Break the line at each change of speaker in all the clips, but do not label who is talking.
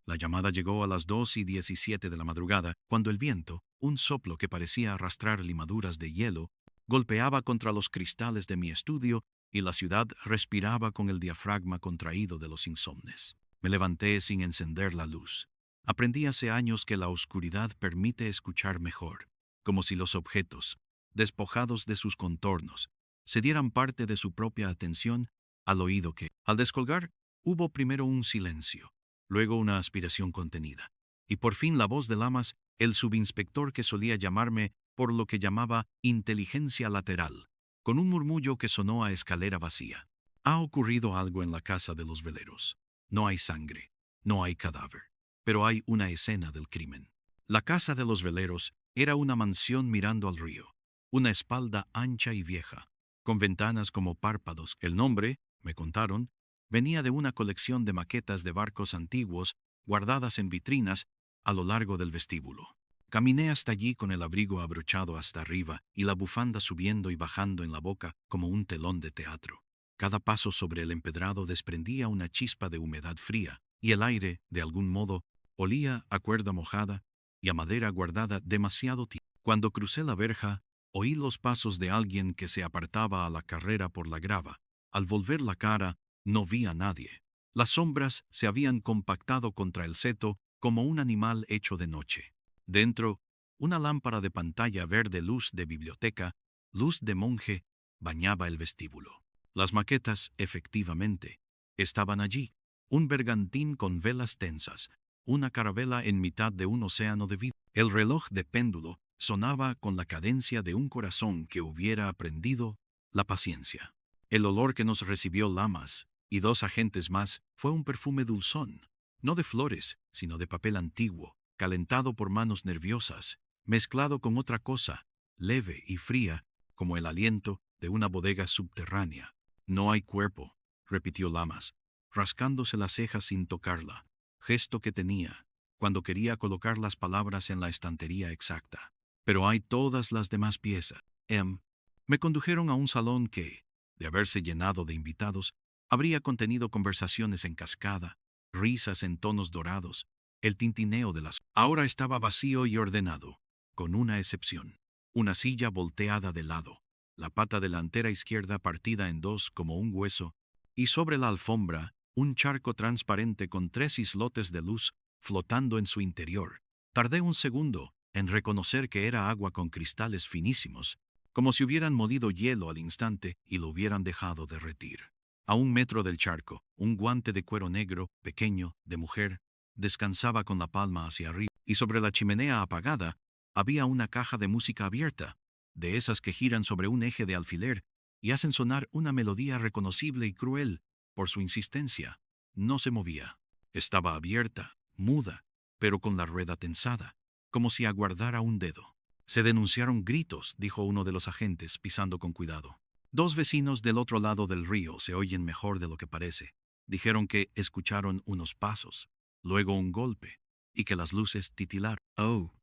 La llamada llegó a las 2:17 de la madrugada, cuando el viento, un soplo que parecía arrastrar limaduras de hielo, golpeaba contra los cristales de mi estudio y la ciudad respiraba con el diafragma contraído de los insomnes. Me levanté sin encender la luz. Aprendí hace años que la oscuridad permite escuchar mejor, como si los objetos, despojados de sus contornos, se dieran parte de su propia atención al oído que, al descolgar, hubo primero un silencio, luego una aspiración contenida, y por fin la voz de Lamas, el subinspector que solía llamarme por lo que llamaba inteligencia lateral, con un murmullo que sonó a escalera vacía. Ha ocurrido algo en la casa de los veleros. No hay sangre, no hay cadáver, pero hay una escena del crimen. La casa de los veleros era una mansión mirando al río, una espalda ancha y vieja, con ventanas como párpados. El nombre, me contaron, venía de una colección de maquetas de barcos antiguos guardadas en vitrinas a lo largo del vestíbulo. Caminé hasta allí con el abrigo abrochado hasta arriba y la bufanda subiendo y bajando en la boca como un telón de teatro. Cada paso sobre el empedrado desprendía una chispa de humedad fría, y el aire, de algún modo, olía a cuerda mojada y a madera guardada demasiado tiempo. Cuando crucé la verja, oí los pasos de alguien que se apartaba a la carrera por la grava. Al volver la cara, no vi a nadie. Las sombras se habían compactado contra el seto como un animal hecho de noche. Dentro, una lámpara de pantalla verde, luz de biblioteca, luz de monje, bañaba el vestíbulo. Las maquetas, efectivamente, estaban allí. Un bergantín con velas tensas, una carabela en mitad de un océano de vida. El reloj de péndulo sonaba con la cadencia de un corazón que hubiera aprendido la paciencia. El olor que nos recibió Lamas y dos agentes más fue un perfume dulzón, no de flores, sino de papel antiguo, calentado por manos nerviosas, mezclado con otra cosa, leve y fría, como el aliento de una bodega subterránea. No hay cuerpo, repitió Lamas, rascándose las cejas sin tocarla, gesto que tenía cuando quería colocar las palabras en la estantería exacta. Pero hay todas las demás piezas. Me condujeron a un salón que, de haberse llenado de invitados, habría contenido conversaciones en cascada, risas en tonos dorados, el tintineo de las... Ahora estaba vacío y ordenado, con una excepción. Una silla volteada de lado, la pata delantera izquierda partida en dos como un hueso, y sobre la alfombra, un charco transparente con 3 islotes de luz flotando en su interior. Tardé un segundo en reconocer que era agua con cristales finísimos, como si hubieran molido hielo al instante y lo hubieran dejado derretir. A 1 metro del charco, un guante de cuero negro, pequeño, de mujer, descansaba con la palma hacia arriba, y sobre la chimenea apagada había una caja de música abierta, de esas que giran sobre un eje de alfiler y hacen sonar una melodía reconocible y cruel por su insistencia. No se movía. Estaba abierta, muda, pero con la rueda tensada, como si aguardara un dedo. Se denunciaron gritos, dijo uno de los agentes, pisando con cuidado. 2 vecinos del otro lado del río se oyen mejor de lo que parece. Dijeron que escucharon unos pasos, luego un golpe, y que las luces titilaron. Oh,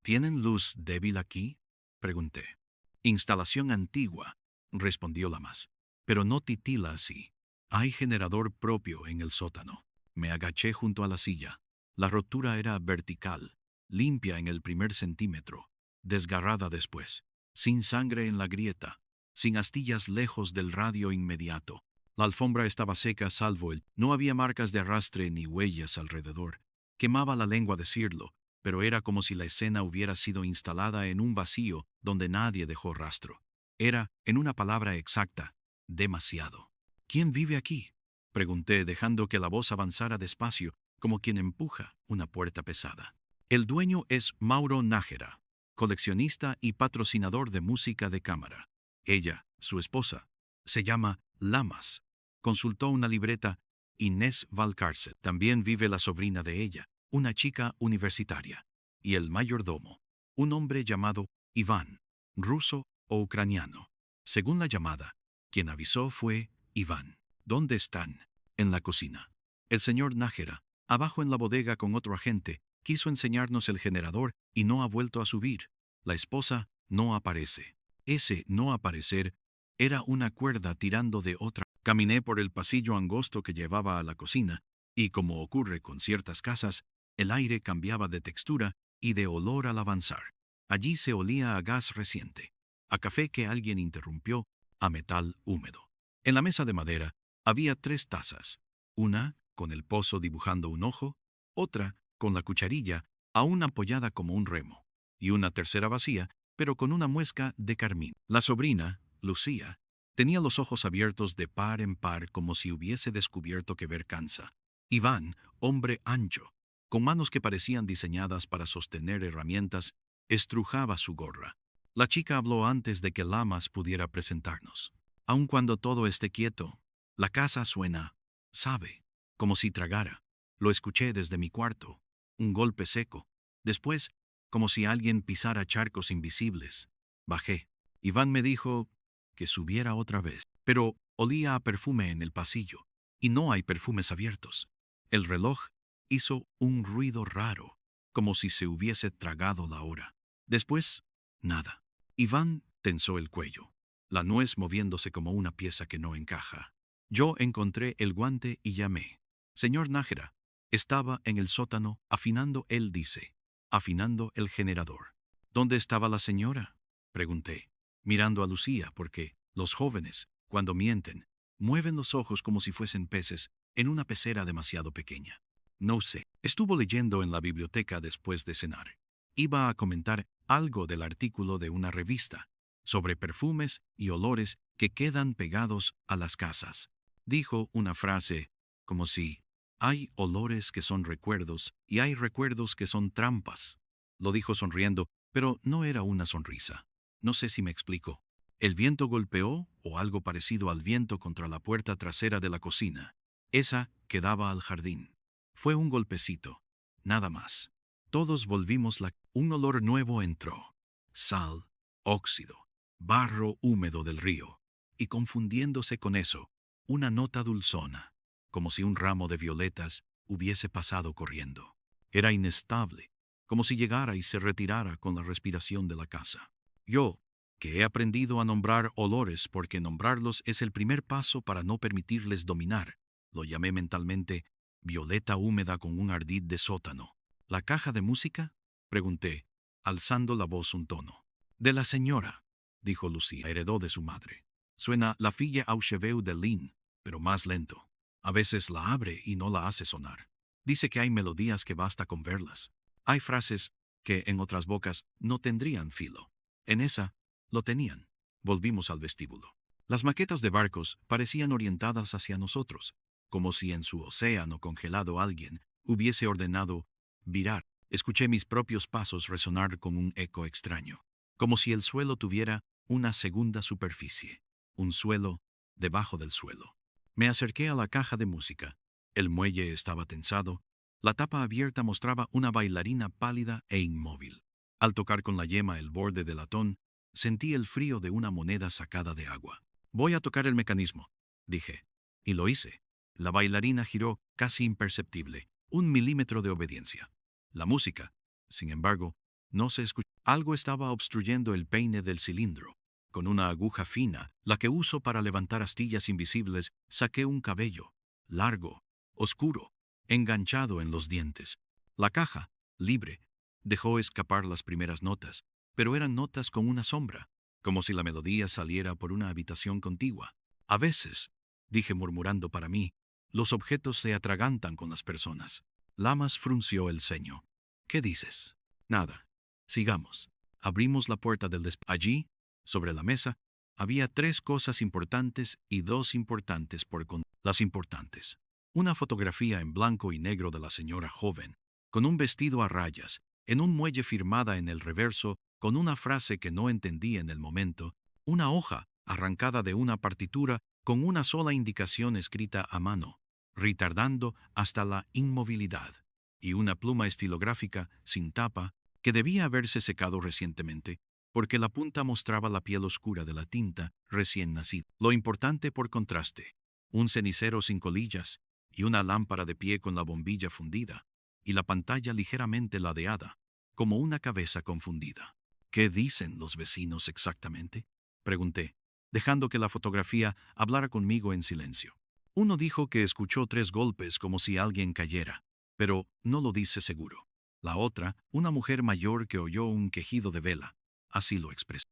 ¿tienen luz débil aquí?, pregunté. Instalación antigua, respondió Lamas, pero no titila así. Hay generador propio en el sótano. Me agaché junto a la silla. La rotura era vertical, limpia en el primer centímetro, desgarrada después, sin sangre en la grieta, sin astillas lejos del radio inmediato. La alfombra estaba seca salvo el... No había marcas de arrastre ni huellas alrededor. Quemaba la lengua decirlo, pero era como si la escena hubiera sido instalada en un vacío donde nadie dejó rastro. Era, en una palabra exacta, demasiado. ¿Quién vive aquí?, pregunté, dejando que la voz avanzara despacio, como quien empuja una puerta pesada. El dueño es Mauro Nájera, coleccionista y patrocinador de música de cámara. Ella, su esposa, se llama Lamas. Consultó una libreta. Inés Valcárcel. También vive la sobrina de ella, una chica universitaria, y el mayordomo, un hombre llamado Iván, ruso o ucraniano. Según la llamada, quien avisó fue Iván. ¿Dónde están? En la cocina. El señor Nájera, abajo en la bodega con otro agente, quiso enseñarnos el generador y no ha vuelto a subir. La esposa no aparece. Ese no aparecer era una cuerda tirando de otra. Caminé por el pasillo angosto que llevaba a la cocina, y como ocurre con ciertas casas, El aire cambiaba de textura y de olor al avanzar. Allí se olía a gas reciente, a café que alguien interrumpió, a metal húmedo. En la mesa de madera había 3 tazas, una con el pozo dibujando un ojo, otra con la cucharilla aún apoyada como un remo, y una tercera vacía, pero con una muesca de carmín. La sobrina, Lucía, tenía los ojos abiertos de par en par como si hubiese descubierto que ver cansa. Iván, hombre ancho, con manos que parecían diseñadas para sostener herramientas, estrujaba su gorra. La chica habló antes de que Lamas pudiera presentarnos. Aun cuando todo esté quieto, la casa suena, sabe, como si tragara. Lo escuché desde mi cuarto, un golpe seco. Después, como si alguien pisara charcos invisibles. Bajé. Iván me dijo que subiera otra vez, pero olía a perfume en el pasillo, y no hay perfumes abiertos. El reloj hizo un ruido raro, como si se hubiese tragado la hora. Después, nada. Iván tensó el cuello, la nuez moviéndose como una pieza que no encaja. Yo encontré el guante y llamé. Señor Nájera, estaba en el sótano afinando, él dice, afinando el generador. ¿Dónde estaba la señora?, pregunté, mirando a Lucía, porque los jóvenes, cuando mienten, mueven los ojos como si fuesen peces en una pecera demasiado pequeña. No sé. Estuvo leyendo en la biblioteca después de cenar. Iba a comentar algo del artículo de una revista sobre perfumes y olores que quedan pegados a las casas. Dijo una frase como si, hay olores que son recuerdos y hay recuerdos que son trampas. Lo dijo sonriendo, pero no era una sonrisa. No sé si me explico. El viento golpeó, o algo parecido al viento, contra la puerta trasera de la cocina. Esa que daba al jardín. Fue un golpecito, nada más. Todos volvimos Un olor nuevo entró. Sal, óxido, barro húmedo del río. Y confundiéndose con eso, una nota dulzona, como si un ramo de violetas hubiese pasado corriendo. Era inestable, como si llegara y se retirara con la respiración de la casa. Yo, que he aprendido a nombrar olores porque nombrarlos es el primer paso para no permitirles dominar, lo llamé mentalmente violeta húmeda con un ardid de sótano. ¿La caja de música?, pregunté, alzando la voz un tono. De la señora, dijo Lucía, heredó de su madre. Suena La fille au cheveux de Lin, pero más lento. A veces la abre y no la hace sonar. Dice que hay melodías que basta con verlas. Hay frases que en otras bocas no tendrían filo. En esa, lo tenían. Volvimos al vestíbulo. Las maquetas de barcos parecían orientadas hacia nosotros, como si en su océano congelado alguien hubiese ordenado virar. Escuché mis propios pasos resonar con un eco extraño, como si el suelo tuviera una segunda superficie, un suelo debajo del suelo. Me acerqué a la caja de música. El muelle estaba tensado. La tapa abierta mostraba una bailarina pálida e inmóvil. Al tocar con la yema el borde del latón, sentí el frío de una moneda sacada de agua. Voy a tocar el mecanismo, dije, y lo hice. La bailarina giró casi imperceptible, 1 milímetro de obediencia. La música, sin embargo, no se escuchó. Algo estaba obstruyendo el peine del cilindro. Con una aguja fina, la que uso para levantar astillas invisibles, saqué un cabello, largo, oscuro, enganchado en los dientes. La caja, libre, dejó escapar las primeras notas, pero eran notas con una sombra, como si la melodía saliera por una habitación contigua. A veces, dije murmurando para mí, los objetos se atragantan con las personas. Lamas frunció el ceño. ¿Qué dices? Nada. Sigamos. Abrimos la puerta del despacho. Allí, sobre la mesa, había 3 cosas importantes y 2 importantes por contar. Las importantes. Una fotografía en blanco y negro de la señora joven, con un vestido a rayas, en un muelle firmada en el reverso, con una frase que no entendí en el momento, una hoja arrancada de una partitura con una sola indicación escrita a mano, retardando hasta la inmovilidad, y una pluma estilográfica sin tapa que debía haberse secado recientemente, porque la punta mostraba la piel oscura de la tinta recién nacida. Lo importante por contraste, un cenicero sin colillas y una lámpara de pie con la bombilla fundida, y la pantalla ligeramente ladeada, como una cabeza confundida. ¿Qué dicen los vecinos exactamente?, pregunté, dejando que la fotografía hablara conmigo en silencio. Uno dijo que escuchó 3 golpes como si alguien cayera. pero no lo dice seguro. La otra, una mujer mayor que oyó un quejido de vela. Así lo expresó.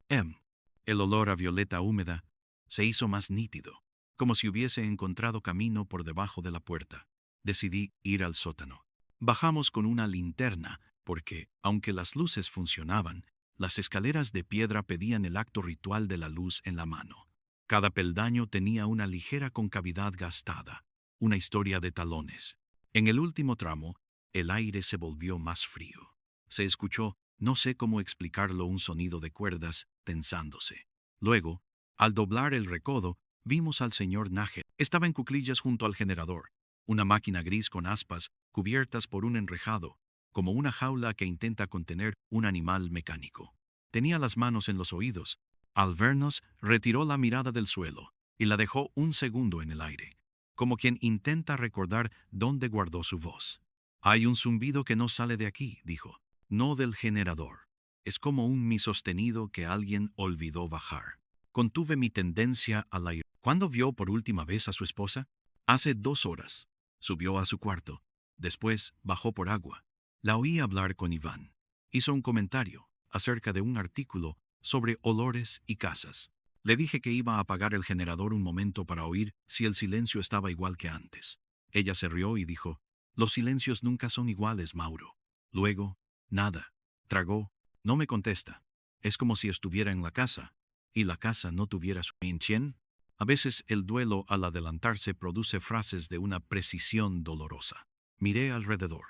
El olor a violeta húmeda se hizo más nítido, como si hubiese encontrado camino por debajo de la puerta. Decidí ir al sótano. Bajamos con una linterna, porque, aunque las luces funcionaban, las escaleras de piedra pedían el acto ritual de la luz en la mano. Cada peldaño tenía una ligera concavidad gastada, una historia de talones. En el último tramo, el aire se volvió más frío. Se escuchó, no sé cómo explicarlo, un sonido de cuerdas tensándose. Luego, al doblar el recodo, vimos al señor Nager. Estaba en cuclillas junto al generador, una máquina gris con aspas cubiertas por un enrejado, como una jaula que intenta contener un animal mecánico. Tenía las manos en los oídos. Al vernos, retiró la mirada del suelo y la dejó un segundo en el aire, como quien intenta recordar dónde guardó su voz. Hay un zumbido que no sale de aquí, dijo, no del generador. Es como un mi sostenido que alguien olvidó bajar. Contuve mi tendencia a la ira. ¿Cuándo vio por última vez a su esposa? Hace 2 horas. Subió a su cuarto. Después bajó por agua. La oí hablar con Iván. Hizo un comentario acerca de un artículo sobre olores y casas. Le dije que iba a apagar el generador un momento para oír si el silencio estaba igual que antes. Ella se rió y dijo, los silencios nunca son iguales, Mauro. Luego, nada. Tragó. No me contesta. Es como si estuviera en la casa, y la casa no tuviera su ¿Entiende? A veces el duelo al adelantarse produce frases de una precisión dolorosa. Miré alrededor.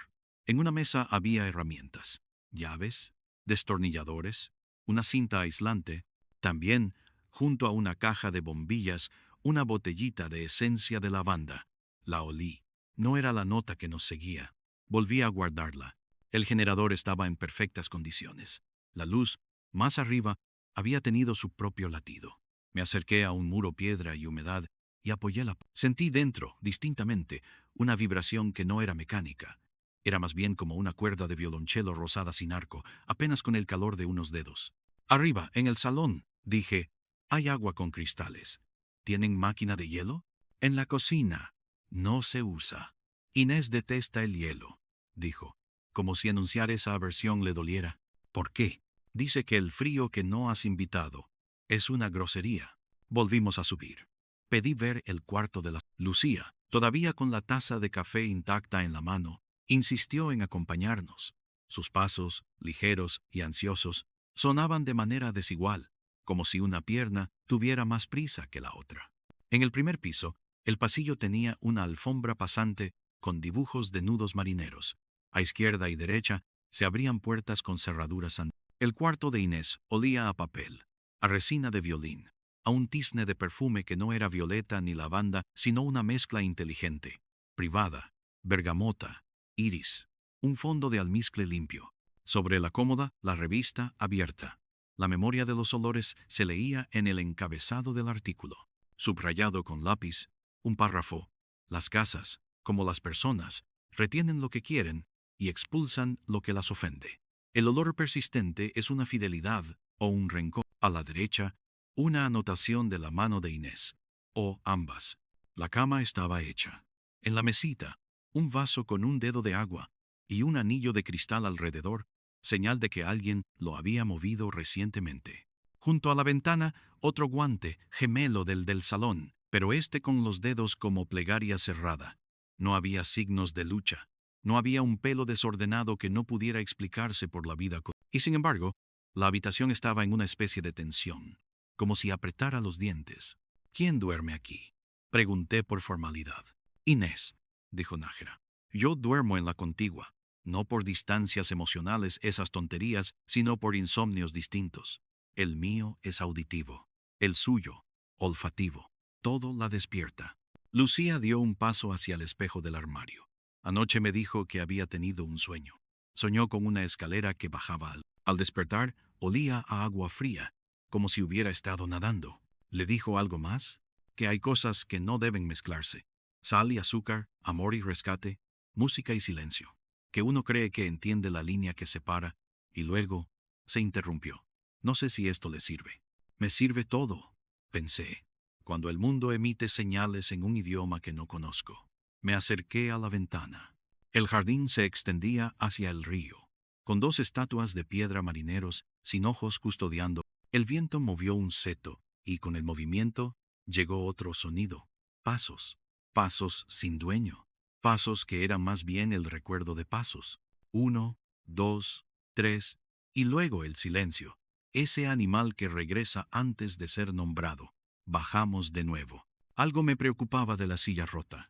En una mesa había herramientas, llaves, destornilladores, una cinta aislante, también, junto a una caja de bombillas, una botellita de esencia de lavanda. La olí. No era la nota que nos seguía. Volví a guardarla. El generador estaba en perfectas condiciones. La luz, más arriba, había tenido su propio latido. Me acerqué a un muro piedra y humedad y apoyé la... Sentí dentro, distintamente, una vibración que no era mecánica. Era más bien como una cuerda de violonchelo rosada sin arco, apenas con el calor de unos dedos. Arriba, en el salón, dije, hay agua con cristales. ¿Tienen máquina de hielo? En la cocina. No se usa. Inés detesta el hielo, dijo, como si anunciar esa aversión le doliera. ¿Por qué? Dice que el frío que no has invitado es una grosería. Volvimos a subir. Pedí ver el cuarto de la... Lucía, todavía con la taza de café intacta en la mano, insistió en acompañarnos. Sus pasos, ligeros y ansiosos, sonaban de manera desigual, como si una pierna tuviera más prisa que la otra. En el primer piso, el pasillo tenía una alfombra pasante con dibujos de nudos marineros. A izquierda y derecha se abrían puertas con cerraduras. El cuarto de Inés olía a papel, a resina de violín, a un tizne de perfume que no era violeta ni lavanda, sino una mezcla inteligente, privada, bergamota, iris, un fondo de almizcle limpio. Sobre la cómoda, la revista abierta. La memoria de los olores se leía en el encabezado del artículo, subrayado con lápiz, un párrafo. Las casas, como las personas, retienen lo que quieren y expulsan lo que las ofende. El olor persistente es una fidelidad o un rencor. A la derecha, una anotación de la mano de Inés, o ambas. La cama estaba hecha. En la mesita, un vaso con un dedo de agua y un anillo de cristal alrededor, señal de que alguien lo había movido recientemente. Junto a la ventana, otro guante, gemelo del salón, pero este con los dedos como plegaria cerrada. No había signos de lucha. No había un pelo desordenado que no pudiera explicarse por la vida. Y sin embargo, la habitación estaba en una especie de tensión, como si apretara los dientes. ¿Quién duerme aquí? Pregunté por formalidad. Inés, dijo Nájera. Yo duermo en la contigua, no por distancias emocionales esas tonterías, sino por insomnios distintos. El mío es auditivo, el suyo, olfativo. Todo la despierta. Lucía dio un paso hacia el espejo del armario. Anoche me dijo que había tenido un sueño. Soñó con una escalera que bajaba al despertar, olía a agua fría, como si hubiera estado nadando. ¿Le dijo algo más? Que hay cosas que no deben mezclarse. Sal y azúcar, amor y rescate, música y silencio. Que uno cree que entiende la línea que separa, y luego se interrumpió. No sé si esto le sirve. Me sirve todo, pensé, cuando el mundo emite señales en un idioma que no conozco. Me acerqué a la ventana. El jardín se extendía hacia el río, con dos estatuas de piedra marineros sin ojos custodiando. El viento movió un seto, y con el movimiento llegó otro sonido. Pasos. Pasos sin dueño. Pasos que eran más bien el recuerdo de pasos. 1, 2, 3, y luego el silencio. Ese animal que regresa antes de ser nombrado. Bajamos de nuevo. Algo me preocupaba de la silla rota.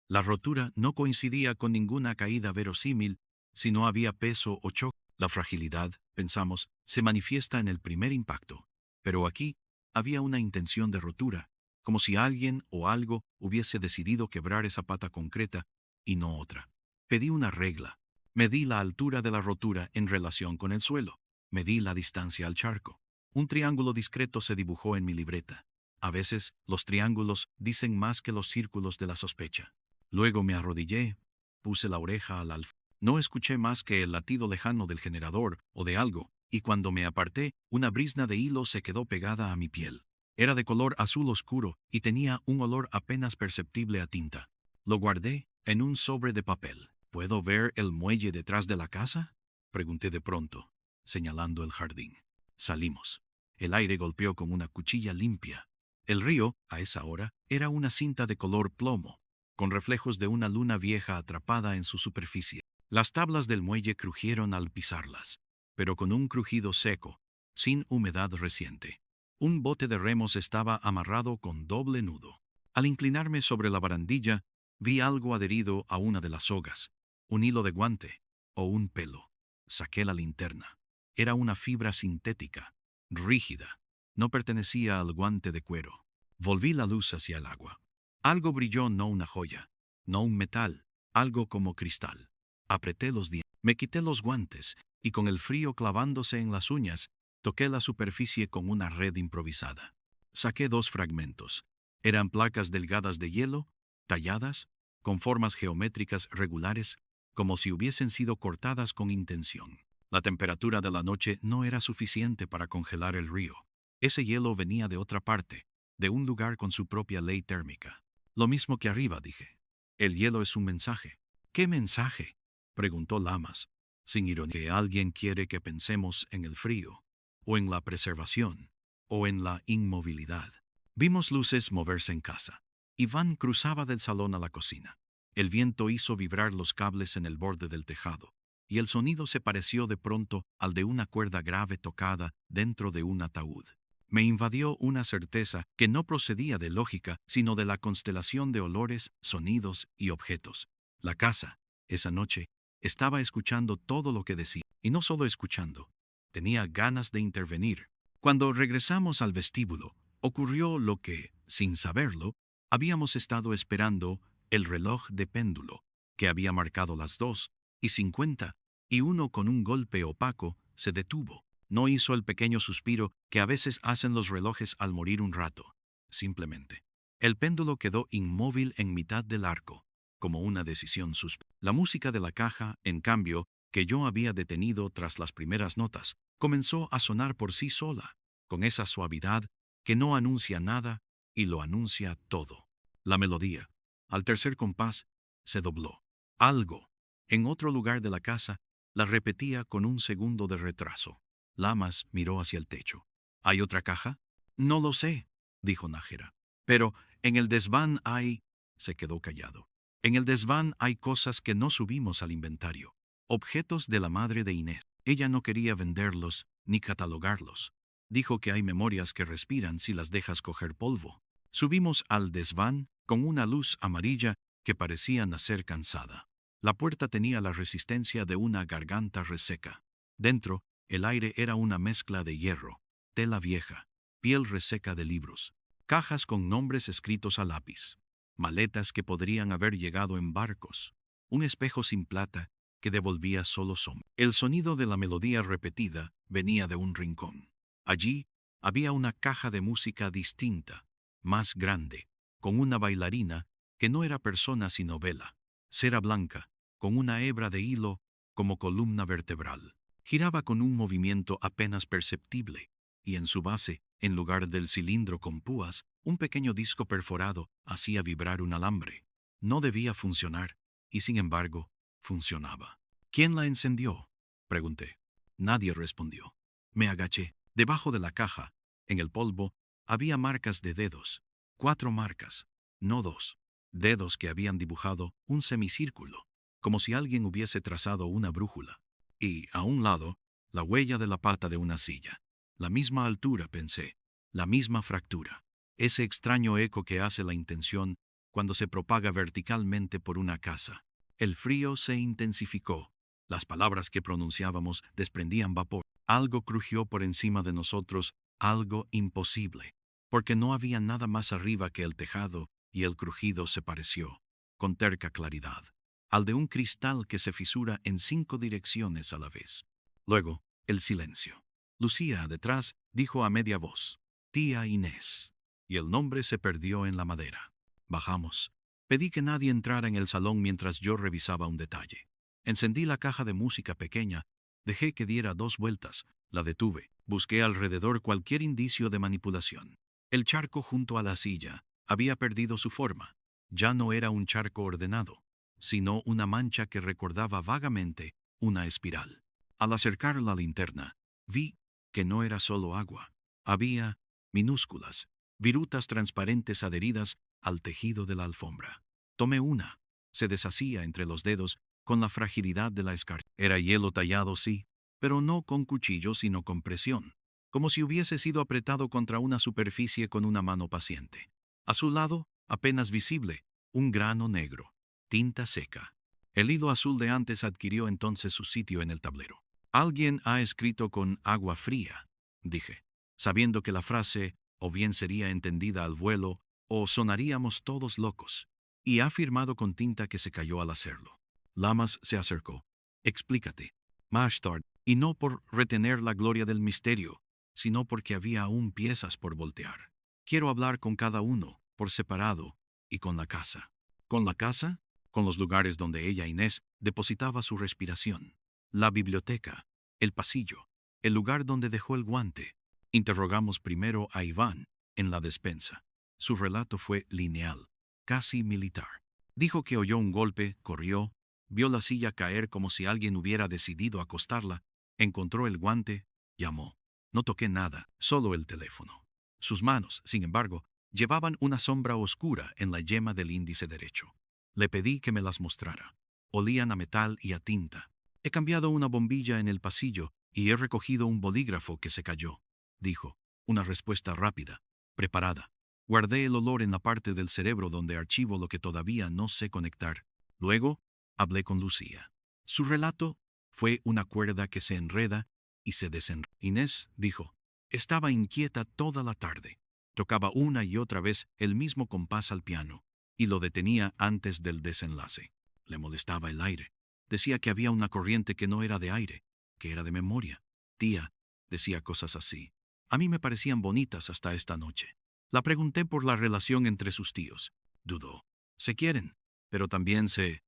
La rotura no coincidía con ninguna caída verosímil, si no había peso o choque. La fragilidad, pensamos, se manifiesta en el primer impacto. Pero aquí había una intención de rotura, como si alguien o algo hubiese decidido quebrar esa pata concreta y no otra. Pedí una regla. Medí la altura de la rotura en relación con el suelo. Medí la distancia al charco. Un triángulo discreto se dibujó en mi libreta. A veces, los triángulos dicen más que los círculos de la sospecha. Luego me arrodillé, puse la oreja al alféizar. No escuché más que el latido lejano del generador o de algo, y cuando me aparté, una brizna de hilo se quedó pegada a mi piel. Era de color azul oscuro y tenía un olor apenas perceptible a tinta. Lo guardé en un sobre de papel. ¿Puedo ver el muelle detrás de la casa?, pregunté de pronto, señalando el jardín. Salimos. El aire golpeó con una cuchilla limpia. El río, a esa hora, era una cinta de color plomo, con reflejos de una luna vieja atrapada en su superficie. Las tablas del muelle crujieron al pisarlas, pero con un crujido seco, sin humedad reciente. Un bote de remos estaba amarrado con doble nudo. Al inclinarme sobre la barandilla, vi algo adherido a una de las sogas, un hilo de guante o un pelo. Saqué la linterna. Era una fibra sintética, rígida. No pertenecía al guante de cuero. Volví la luz hacia el agua. Algo brilló, no una joya, no un metal, algo como cristal. Apreté los dientes, me quité los guantes y con el frío clavándose en las uñas, toqué la superficie con una red improvisada. Saqué 2 fragmentos. Eran placas delgadas de hielo, talladas, con formas geométricas regulares, como si hubiesen sido cortadas con intención. La temperatura de la noche no era suficiente para congelar el río. Ese hielo venía de otra parte, de un lugar con su propia ley térmica. Lo mismo que arriba, dije. El hielo es un mensaje. ¿Qué mensaje?, preguntó Lamas, sin ironía. ¿Que alguien quiere que pensemos en el frío, o en la preservación, o en la inmovilidad? Vimos luces moverse en casa. Iván cruzaba del salón a la cocina. El viento hizo vibrar los cables en el borde del tejado, y el sonido se pareció de pronto al de una cuerda grave tocada dentro de un ataúd. Me invadió una certeza que no procedía de lógica, sino de la constelación de olores, sonidos y objetos. La casa, esa noche, estaba escuchando todo lo que decía, y no solo escuchando, tenía ganas de intervenir. Cuando regresamos al vestíbulo, ocurrió lo que, sin saberlo, habíamos estado esperando: el reloj de péndulo, que había marcado las 2:50, y uno con un golpe opaco se detuvo. No hizo el pequeño suspiro que a veces hacen los relojes al morir un rato. Simplemente, el péndulo quedó inmóvil en mitad del arco, como una decisión suspendida. La música de la caja, en cambio, que yo había detenido tras las primeras notas, comenzó a sonar por sí sola, con esa suavidad que no anuncia nada y lo anuncia todo. La melodía, al tercer compás, se dobló. Algo, en otro lugar de la casa, la repetía con un segundo de retraso. Lamas miró hacia el techo. ¿Hay otra caja? No lo sé, dijo Nájera. Pero en el desván hay... Se quedó callado. En el desván hay cosas que no subimos al inventario. Objetos de la madre de Inés. Ella no quería venderlos ni catalogarlos. Dijo que hay memorias que respiran si las dejas coger polvo. Subimos al desván con una luz amarilla que parecía nacer cansada. La puerta tenía la resistencia de una garganta reseca. Dentro, el aire era una mezcla de hierro, tela vieja, piel reseca de libros, cajas con nombres escritos a lápiz, maletas que podrían haber llegado en barcos, un espejo sin plata que devolvía solo sombra. El sonido de la melodía repetida venía de un rincón. Allí había una caja de música distinta, más grande, con una bailarina que no era persona sino vela, cera blanca, con una hebra de hilo como columna vertebral. Giraba con un movimiento apenas perceptible, y en su base, en lugar del cilindro con púas, un pequeño disco perforado hacía vibrar un alambre. No debía funcionar, y sin embargo, Funcionaba. ¿Quién la encendió?, pregunté. Nadie respondió. Me agaché. Debajo de la caja, en el polvo, había marcas de dedos. 4 marcas, no 2. Dedos que habían dibujado un semicírculo, como si alguien hubiese trazado una brújula. Y, a un lado, la huella de la pata de una silla. La misma altura, pensé. La misma fractura. Ese extraño eco que hace la intención cuando se propaga verticalmente por una casa. El frío se intensificó. Las palabras que pronunciábamos desprendían vapor. Algo crujió por encima de nosotros, algo imposible, porque no había nada más arriba que el tejado, y el crujido se pareció, con terca claridad, al de un cristal que se fisura en 5 direcciones a la vez. Luego, el silencio. Lucía, detrás, dijo a media voz: «Tía Inés», y el nombre se perdió en la madera. Bajamos. Pedí que nadie entrara en el salón mientras yo revisaba un detalle. Encendí la caja de música pequeña, dejé que diera 2 vueltas, la detuve, busqué alrededor cualquier indicio de manipulación. El charco junto a la silla había perdido su forma. Ya no era un charco ordenado, sino una mancha que recordaba vagamente una espiral. Al acercar la linterna, vi que no era solo agua. Había minúsculas virutas transparentes adheridas al tejido de la alfombra. Tomé una. Se deshacía entre los dedos con la fragilidad de la escarcha. Era hielo tallado, sí, pero no con cuchillo sino con presión, como si hubiese sido apretado contra una superficie con una mano paciente. A su lado, apenas visible, un grano negro, tinta seca. El hilo azul de antes adquirió entonces su sitio en el tablero. «Alguien ha escrito con agua fría», dije, sabiendo que la frase o bien sería entendida al vuelo o sonaríamos todos locos, y ha firmado con tinta que se cayó al hacerlo. Lamas se acercó. «Explícate». Más tarde, y no por retener la gloria del misterio, sino porque había aún piezas por voltear. Quiero hablar con cada uno, por separado, y con la casa. ¿Con la casa? Con los lugares donde ella, Inés, depositaba su respiración. La biblioteca, el pasillo, el lugar donde dejó el guante. Interrogamos primero a Iván, en la despensa. Su relato fue lineal, casi militar. Dijo que oyó un golpe, corrió, vio la silla caer como si alguien hubiera decidido acostarla, encontró el guante, llamó. No toqué nada, solo el teléfono. Sus manos, sin embargo, llevaban una sombra oscura en la yema del índice derecho. Le pedí que me las mostrara. Olían a metal y a tinta. He cambiado una bombilla en el pasillo y he recogido un bolígrafo que se cayó, dijo. Una respuesta rápida, preparada. Guardé el olor en la parte del cerebro donde archivo lo que todavía no sé conectar. Luego, hablé con Lucía. Su relato fue una cuerda que se enreda y se desenreda. Inés dijo, estaba inquieta toda la tarde. Tocaba una y otra vez el mismo compás al piano, y lo detenía antes del desenlace. Le molestaba el aire. Decía que había una corriente que no era de aire, que era de memoria. Tía, decía cosas así. A mí me parecían bonitas hasta esta noche. La pregunté por la relación entre sus tíos. Dudó. Se quieren, pero también se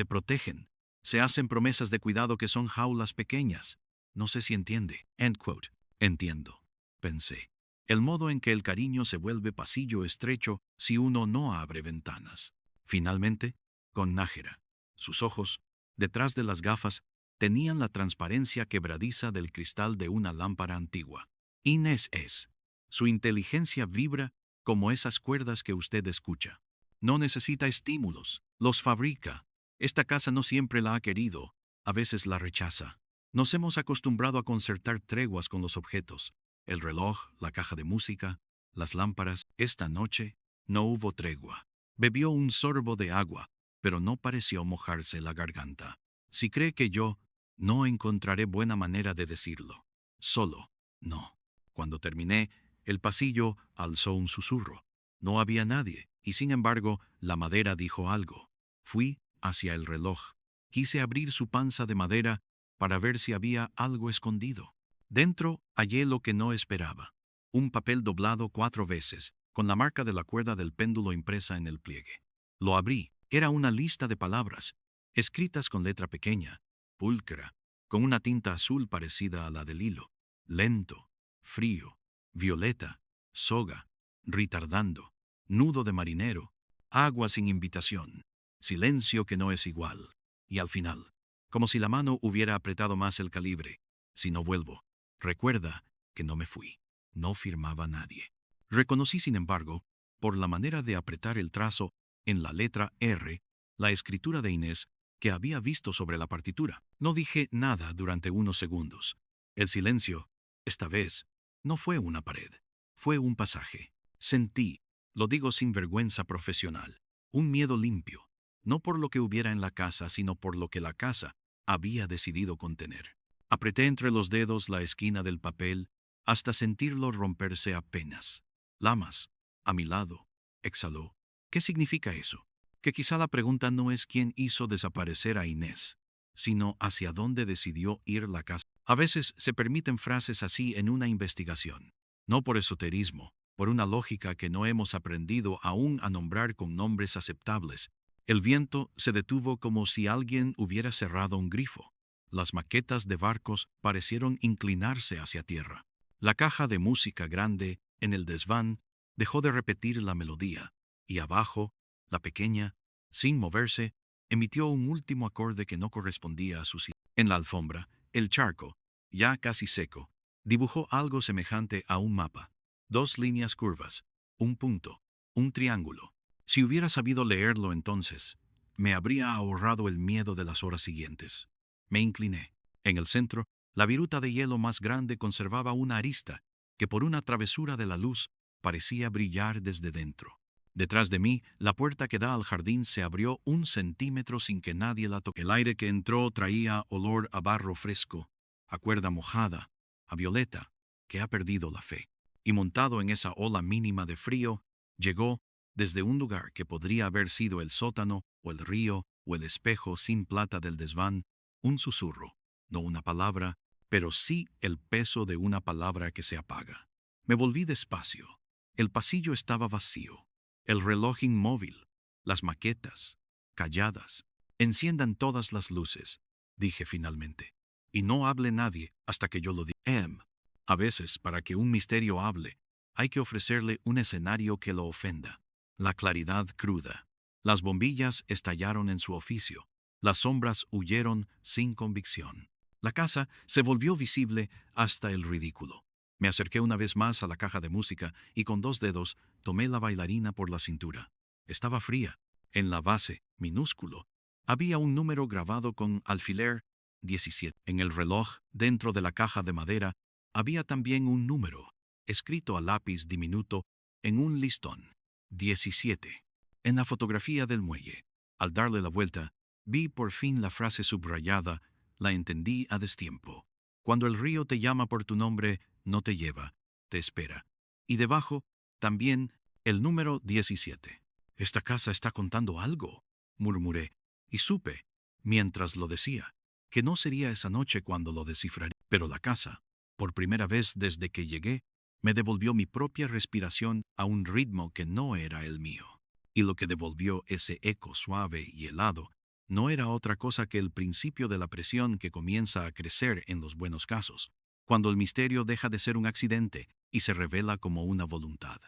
protegen. Se hacen promesas de cuidado que son jaulas pequeñas. No sé si entiende. End quote. Entiendo, pensé. El modo en que el cariño se vuelve pasillo estrecho si uno no abre ventanas. Finalmente, con Nájera. Sus ojos, detrás de las gafas, tenían la transparencia quebradiza del cristal de una lámpara antigua. Inés es. Su inteligencia vibra como esas cuerdas que usted escucha. No necesita estímulos, los fabrica. Esta casa no siempre la ha querido, a veces la rechaza. Nos hemos acostumbrado a concertar treguas con los objetos. El reloj, la caja de música, las lámparas. Esta noche no hubo tregua. Bebió un sorbo de agua, pero no pareció mojarse la garganta. Si cree que yo, no encontraré buena manera de decirlo. Solo, no. Cuando terminé, el pasillo alzó un susurro. No había nadie, y sin embargo, la madera dijo algo. Fui hacia el reloj. Quise abrir su panza de madera para ver si había algo escondido. Dentro hallé lo que no esperaba. Un papel doblado 4 veces, con la marca de la cuerda del péndulo impresa en el pliegue. Lo abrí. Era una lista de palabras, escritas con letra pequeña, pulcra, con una tinta azul parecida a la del hilo. Lento, frío, violeta, soga, retardando, nudo de marinero, agua sin invitación, silencio que no es igual. Y al final, como si la mano hubiera apretado más el calibre, si no vuelvo, recuerda que no me fui. No firmaba nadie. Reconocí, sin embargo, por la manera de apretar el trazo en la letra R, la escritura de Inés que había visto sobre la partitura. No dije nada durante unos segundos. El silencio, esta vez, no fue una pared, fue un pasaje. Sentí, lo digo sin vergüenza profesional, un miedo limpio, no por lo que hubiera en la casa, sino por lo que la casa había decidido contener. Apreté entre los dedos la esquina del papel hasta sentirlo romperse apenas. Lamas, a mi lado, exhaló. ¿Qué significa eso? Que quizá la pregunta no es quién hizo desaparecer a Inés, sino hacia dónde decidió ir la casa. A veces se permiten frases así en una investigación, no por esoterismo, por una lógica que no hemos aprendido aún a nombrar con nombres aceptables. El viento se detuvo como si alguien hubiera cerrado un grifo. Las maquetas de barcos parecieron inclinarse hacia tierra. La caja de música grande, en el desván, dejó de repetir la melodía, y abajo, la pequeña, sin moverse, emitió un último acorde que no correspondía a su sitio. En la alfombra, el charco, ya casi seco, dibujó algo semejante a un mapa. Dos líneas curvas, un punto, un triángulo. Si hubiera sabido leerlo entonces, me habría ahorrado el miedo de las horas siguientes. Me incliné. En el centro, la viruta de hielo más grande conservaba una arista que por una travesura de la luz parecía brillar desde dentro. Detrás de mí, la puerta que da al jardín se abrió 1 centímetro sin que nadie la toque. El aire que entró traía olor a barro fresco, a cuerda mojada, a violeta, que ha perdido la fe. Y montado en esa ola mínima de frío, llegó, desde un lugar que podría haber sido el sótano, o el río, o el espejo sin plata del desván, un susurro, no una palabra, pero sí el peso de una palabra que se apaga. Me volví despacio. El pasillo estaba vacío. El reloj inmóvil, las maquetas, calladas. Enciendan todas las luces, dije finalmente. Y no hable nadie hasta que yo lo diga. A veces, para que un misterio hable, hay que ofrecerle un escenario que lo ofenda. La claridad cruda. Las bombillas estallaron en su oficio. Las sombras huyeron sin convicción. La casa se volvió visible hasta el ridículo. Me acerqué una vez más a la caja de música y con 2 dedos tomé la bailarina por la cintura. Estaba fría. En la base, minúsculo, había un número grabado con alfiler 17. En el reloj, dentro de la caja de madera, había también un número, escrito a lápiz diminuto en un listón. 17. En la fotografía del muelle, al darle la vuelta, vi por fin la frase subrayada, la entendí a destiempo. Cuando el río te llama por tu nombre, no te lleva, te espera. Y debajo, también, el número 17. Esta casa está contando algo, murmuré, y supe, mientras lo decía, que no sería esa noche cuando lo descifraría. Pero la casa, por primera vez desde que llegué, me devolvió mi propia respiración a un ritmo que no era el mío. Y lo que devolvió ese eco suave y helado no era otra cosa que el principio de la presión que comienza a crecer en los buenos casos, cuando el misterio deja de ser un accidente y se revela como una voluntad.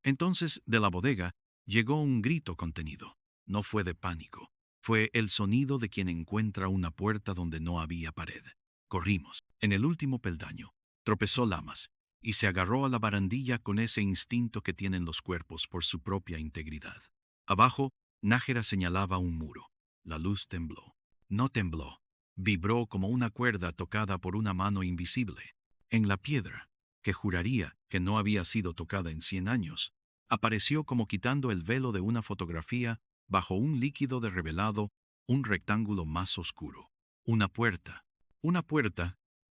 Entonces, de la bodega, llegó un grito contenido. No fue de pánico. Fue el sonido de quien encuentra una puerta donde no había pared. Corrimos. En el último peldaño, tropezó Lamas y se agarró a la barandilla con ese instinto que tienen los cuerpos por su propia integridad. Abajo, Nájera señalaba un muro. La luz tembló. No tembló. Vibró como una cuerda tocada por una mano invisible. En la piedra, que juraría que no había sido tocada en 100 años, apareció como quitando el velo de una fotografía bajo un líquido de revelado, un rectángulo más oscuro. Una puerta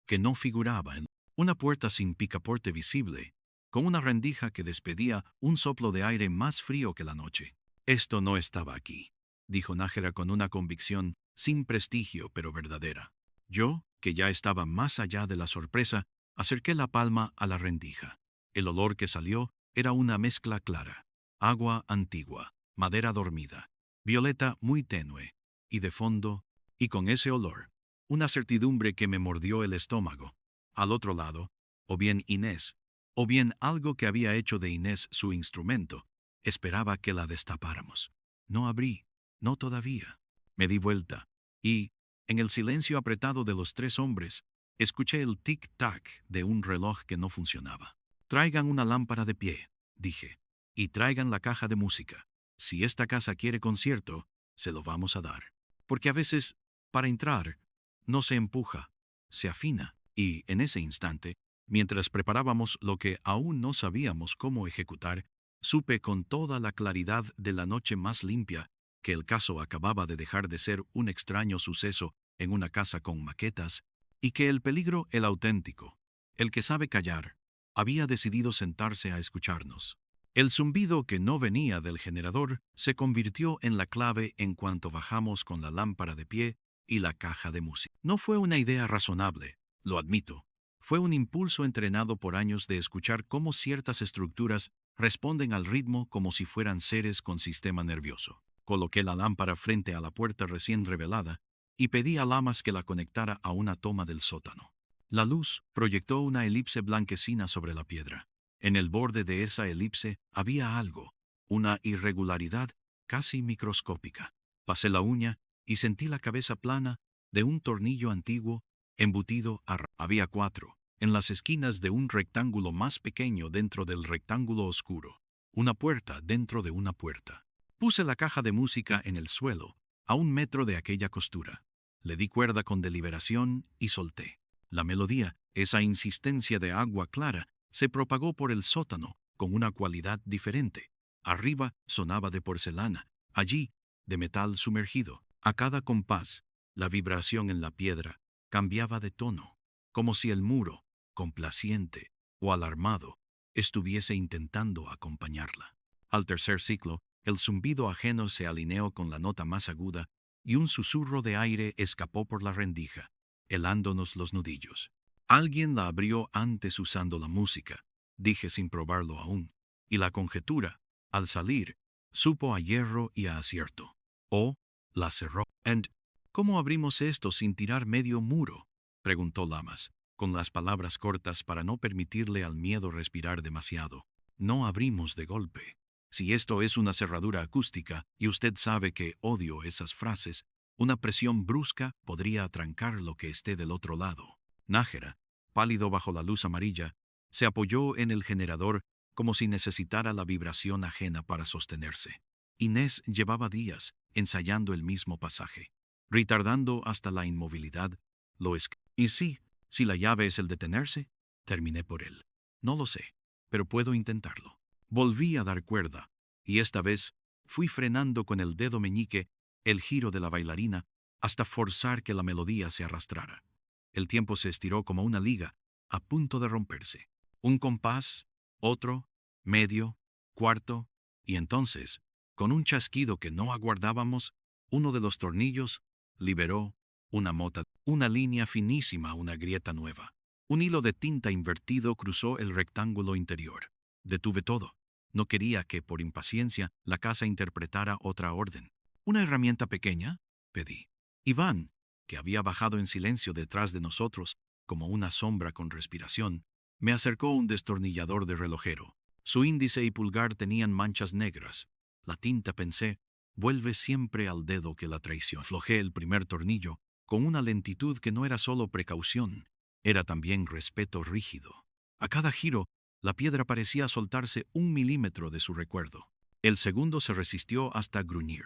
que no figuraba en una puerta sin picaporte visible, con una rendija que despedía un soplo de aire más frío que la noche. Esto no estaba aquí, dijo Nájera con una convicción sin prestigio pero verdadera. Yo, que ya estaba más allá de la sorpresa, acerqué la palma a la rendija. El olor que salió era una mezcla clara. Agua antigua, madera dormida, violeta muy tenue, y de fondo, y con ese olor, una certidumbre que me mordió el estómago. Al otro lado, o bien Inés, o bien algo que había hecho de Inés su instrumento, esperaba que la destapáramos. No abrí, no todavía. Me di vuelta, Y, en el silencio apretado de los tres hombres, escuché el tic-tac de un reloj que no funcionaba. Traigan una lámpara de pie, dije, y traigan la caja de música. Si esta casa quiere concierto, se lo vamos a dar. Porque a veces, para entrar, no se empuja, se afina. Y, en ese instante, mientras preparábamos lo que aún no sabíamos cómo ejecutar, supe con toda la claridad de la noche más limpia que el caso acababa de dejar de ser un extraño suceso en una casa con maquetas, y que el peligro, el auténtico, el que sabe callar, había decidido sentarse a escucharnos. El zumbido que no venía del generador se convirtió en la clave en cuanto bajamos con la lámpara de pie y la caja de música. No fue una idea razonable, lo admito. Fue un impulso entrenado por años de escuchar cómo ciertas estructuras responden al ritmo como si fueran seres con sistema nervioso. Coloqué la lámpara frente a la puerta recién revelada y pedí a Lamas que la conectara a una toma del sótano. La luz proyectó una elipse blanquecina sobre la piedra. En el borde de esa elipse había algo, una irregularidad casi microscópica. Pasé la uña y sentí la cabeza plana de un tornillo antiguo embutido a... Había 4, en las esquinas de un rectángulo más pequeño dentro del rectángulo oscuro. Una puerta dentro de una puerta. Puse la caja de música en el suelo, a 1 metro de aquella costura. Le di cuerda con deliberación y solté. La melodía, esa insistencia de agua clara, se propagó por el sótano con una cualidad diferente. Arriba sonaba de porcelana, allí de metal sumergido. A cada compás, la vibración en la piedra cambiaba de tono, como si el muro, complaciente o alarmado, estuviese intentando acompañarla. Al tercer ciclo, el zumbido ajeno se alineó con la nota más aguda y un susurro de aire escapó por la rendija, helándonos los nudillos. Alguien la abrió antes usando la música, dije sin probarlo aún, y la conjetura, al salir, supo a hierro y a acierto. O la cerró. ¿Cómo abrimos esto sin tirar medio muro?, preguntó Lamas, con las palabras cortas para no permitirle al miedo respirar demasiado. No abrimos de golpe. Si esto es una cerradura acústica, y usted sabe que odio esas frases, una presión brusca podría atrancar lo que esté del otro lado. Nájera, pálido bajo la luz amarilla, se apoyó en el generador como si necesitara la vibración ajena para sostenerse. Inés llevaba días ensayando el mismo pasaje, retardando hasta la inmovilidad. ¿Y si la llave es el detenerse? Terminé por él. No lo sé, pero puedo intentarlo. Volví a dar cuerda, y esta vez fui frenando con el dedo meñique el giro de la bailarina hasta forzar que la melodía se arrastrara. El tiempo se estiró como una liga, a punto de romperse. Un compás, otro, medio, cuarto, y entonces, con un chasquido que no aguardábamos, uno de los tornillos liberó una mota, una línea finísima, una grieta nueva. Un hilo de tinta invertido cruzó el rectángulo interior. Detuve todo. No quería que, por impaciencia, la casa interpretara otra orden. ¿Una herramienta pequeña?, pedí. Iván, que había bajado en silencio detrás de nosotros, como una sombra con respiración, me acercó un destornillador de relojero. Su índice y pulgar tenían manchas negras. La tinta, pensé, vuelve siempre al dedo que la traiciona. Aflojé el primer tornillo, con una lentitud que no era solo precaución, era también respeto rígido. A cada giro, la piedra parecía soltarse 1 milímetro de su recuerdo. El segundo se resistió hasta gruñir.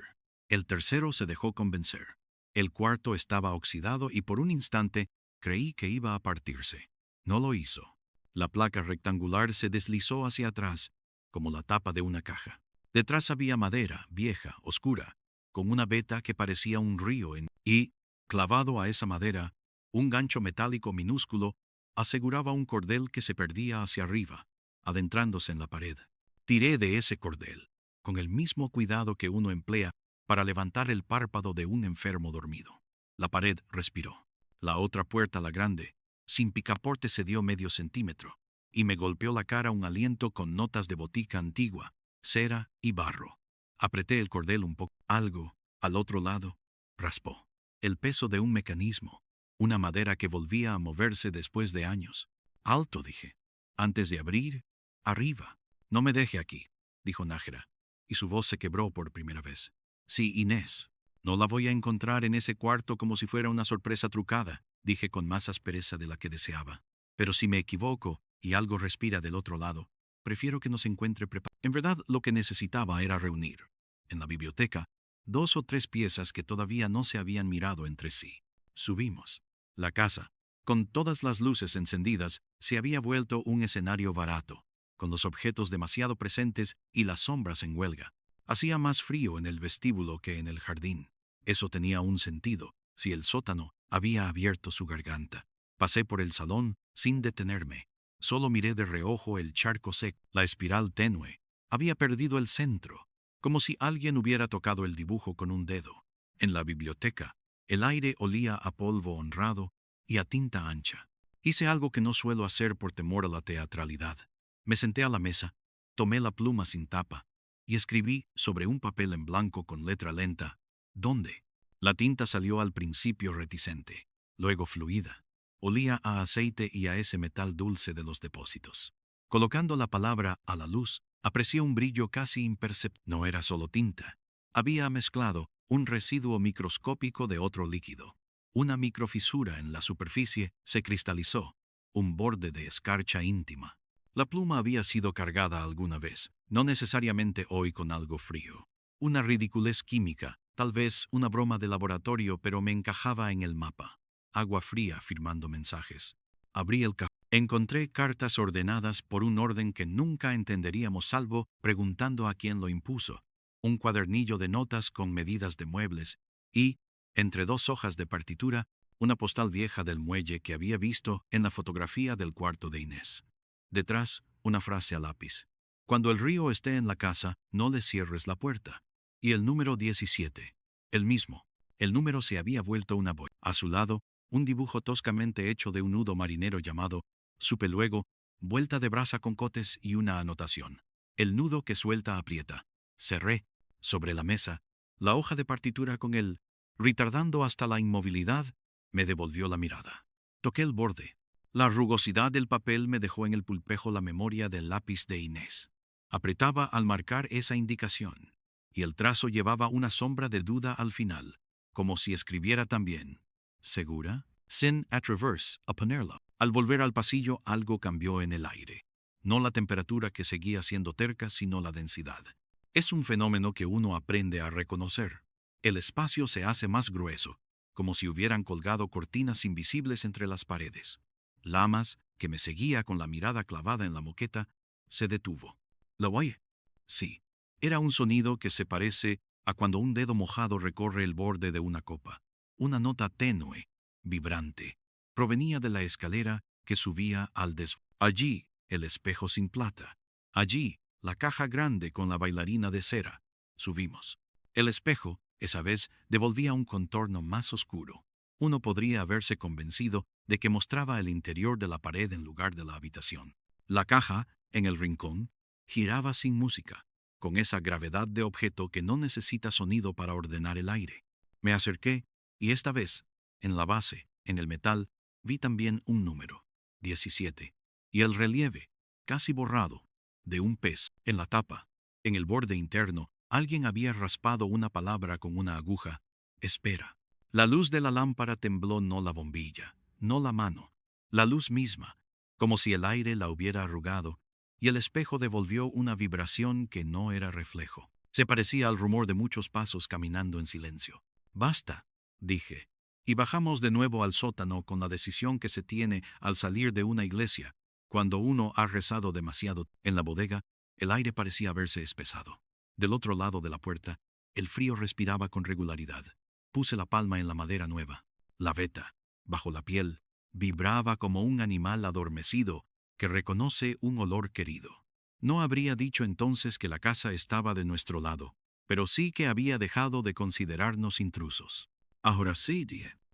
El tercero se dejó convencer. El cuarto estaba oxidado y por un instante creí que iba a partirse. No lo hizo. La placa rectangular se deslizó hacia atrás, como la tapa de una caja. Detrás había madera, vieja, oscura, con una veta que parecía un río y, clavado a esa madera, un gancho metálico minúsculo aseguraba un cordel que se perdía hacia arriba, adentrándose en la pared. Tiré de ese cordel, con el mismo cuidado que uno emplea para levantar el párpado de un enfermo dormido. La pared respiró. La otra puerta, la grande, sin picaporte, cedió medio centímetro, y me golpeó la cara un aliento con notas de botica antigua, cera y barro. Apreté el cordel un poco. Algo, al otro lado, raspó. El peso de un mecanismo, una madera que volvía a moverse después de años. Alto, dije. Antes de abrir, arriba. No me deje aquí, dijo Nájera, y su voz se quebró por primera vez. Sí, Inés. No la voy a encontrar en ese cuarto como si fuera una sorpresa trucada, dije con más aspereza de la que deseaba. Pero si me equivoco y algo respira del otro lado, prefiero que nos encuentre preparado. En verdad, lo que necesitaba era reunir, en la biblioteca, 2 o 3 piezas que todavía no se habían mirado entre sí. Subimos. La casa, con todas las luces encendidas, se había vuelto un escenario barato, con los objetos demasiado presentes y las sombras en huelga. Hacía más frío en el vestíbulo que en el jardín. Eso tenía un sentido, si el sótano había abierto su garganta. Pasé por el salón sin detenerme. Solo miré de reojo el charco seco, la espiral tenue. Había perdido el centro, como si alguien hubiera tocado el dibujo con un dedo. En la biblioteca, el aire olía a polvo honrado y a tinta ancha. Hice algo que no suelo hacer por temor a la teatralidad. Me senté a la mesa, tomé la pluma sin tapa y escribí sobre un papel en blanco con letra lenta, ¿dónde? La tinta salió al principio reticente, luego fluida. Olía a aceite y a ese metal dulce de los depósitos. Colocando la palabra a la luz, aprecié un brillo casi imperceptible. No era solo tinta. Había mezclado un residuo microscópico de otro líquido. Una microfisura en la superficie se cristalizó, un borde de escarcha íntima. La pluma había sido cargada alguna vez, no necesariamente hoy con algo frío. Una ridiculez química, tal vez una broma de laboratorio, pero me encajaba en el mapa. Agua fría firmando mensajes. Abrí el cajón. Encontré cartas ordenadas por un orden que nunca entenderíamos salvo preguntando a quién lo impuso. Un cuadernillo de notas con medidas de muebles y, entre 2 hojas de partitura, una postal vieja del muelle que había visto en la fotografía del cuarto de Inés. Detrás, una frase a lápiz. Cuando el río esté en la casa, no le cierres la puerta. Y el número 17. El mismo. El número se había vuelto una boya. A su lado, un dibujo toscamente hecho de un nudo marinero llamado, supe luego, vuelta de brasa con cotes y una anotación. El nudo que suelta aprieta. Cerré, sobre la mesa, la hoja de partitura con él, retardando hasta la inmovilidad, me devolvió la mirada. Toqué el borde. La rugosidad del papel me dejó en el pulpejo la memoria del lápiz de Inés. Apretaba al marcar esa indicación, y el trazo llevaba una sombra de duda al final, como si escribiera también. ¿Segura? Sin at reverse, a ponerla. Al volver al pasillo algo cambió en el aire. No la temperatura que seguía siendo terca, sino la densidad. Es un fenómeno que uno aprende a reconocer. El espacio se hace más grueso, como si hubieran colgado cortinas invisibles entre las paredes. Lamas, que me seguía con la mirada clavada en la moqueta, se detuvo. ¿Lo oye? Sí. Era un sonido que se parece a cuando un dedo mojado recorre el borde de una copa. Una nota tenue, vibrante. Provenía de la escalera que subía al Allí, el espejo sin plata. Allí, la caja grande con la bailarina de cera. Subimos. El espejo, esa vez, devolvía un contorno más oscuro. Uno podría haberse convencido de que mostraba el interior de la pared en lugar de la habitación. La caja, en el rincón, giraba sin música, con esa gravedad de objeto que no necesita sonido para ordenar el aire. Me acerqué, y esta vez, en la base, en el metal, vi también un número, 17, y el relieve, casi borrado, de un pez. En la tapa, en el borde interno, alguien había raspado una palabra con una aguja. Espera. La luz de la lámpara tembló, no la bombilla, no la mano, la luz misma, como si el aire la hubiera arrugado, y el espejo devolvió una vibración que no era reflejo. Se parecía al rumor de muchos pasos caminando en silencio. Basta, dije, y bajamos de nuevo al sótano con la decisión que se tiene al salir de una iglesia, cuando uno ha rezado demasiado. En la bodega, el aire parecía haberse espesado. Del otro lado de la puerta, el frío respiraba con regularidad. Puse la palma en la madera nueva. La veta, bajo la piel, vibraba como un animal adormecido que reconoce un olor querido. No habría dicho entonces que la casa estaba de nuestro lado, pero sí que había dejado de considerarnos intrusos. Ahora sí,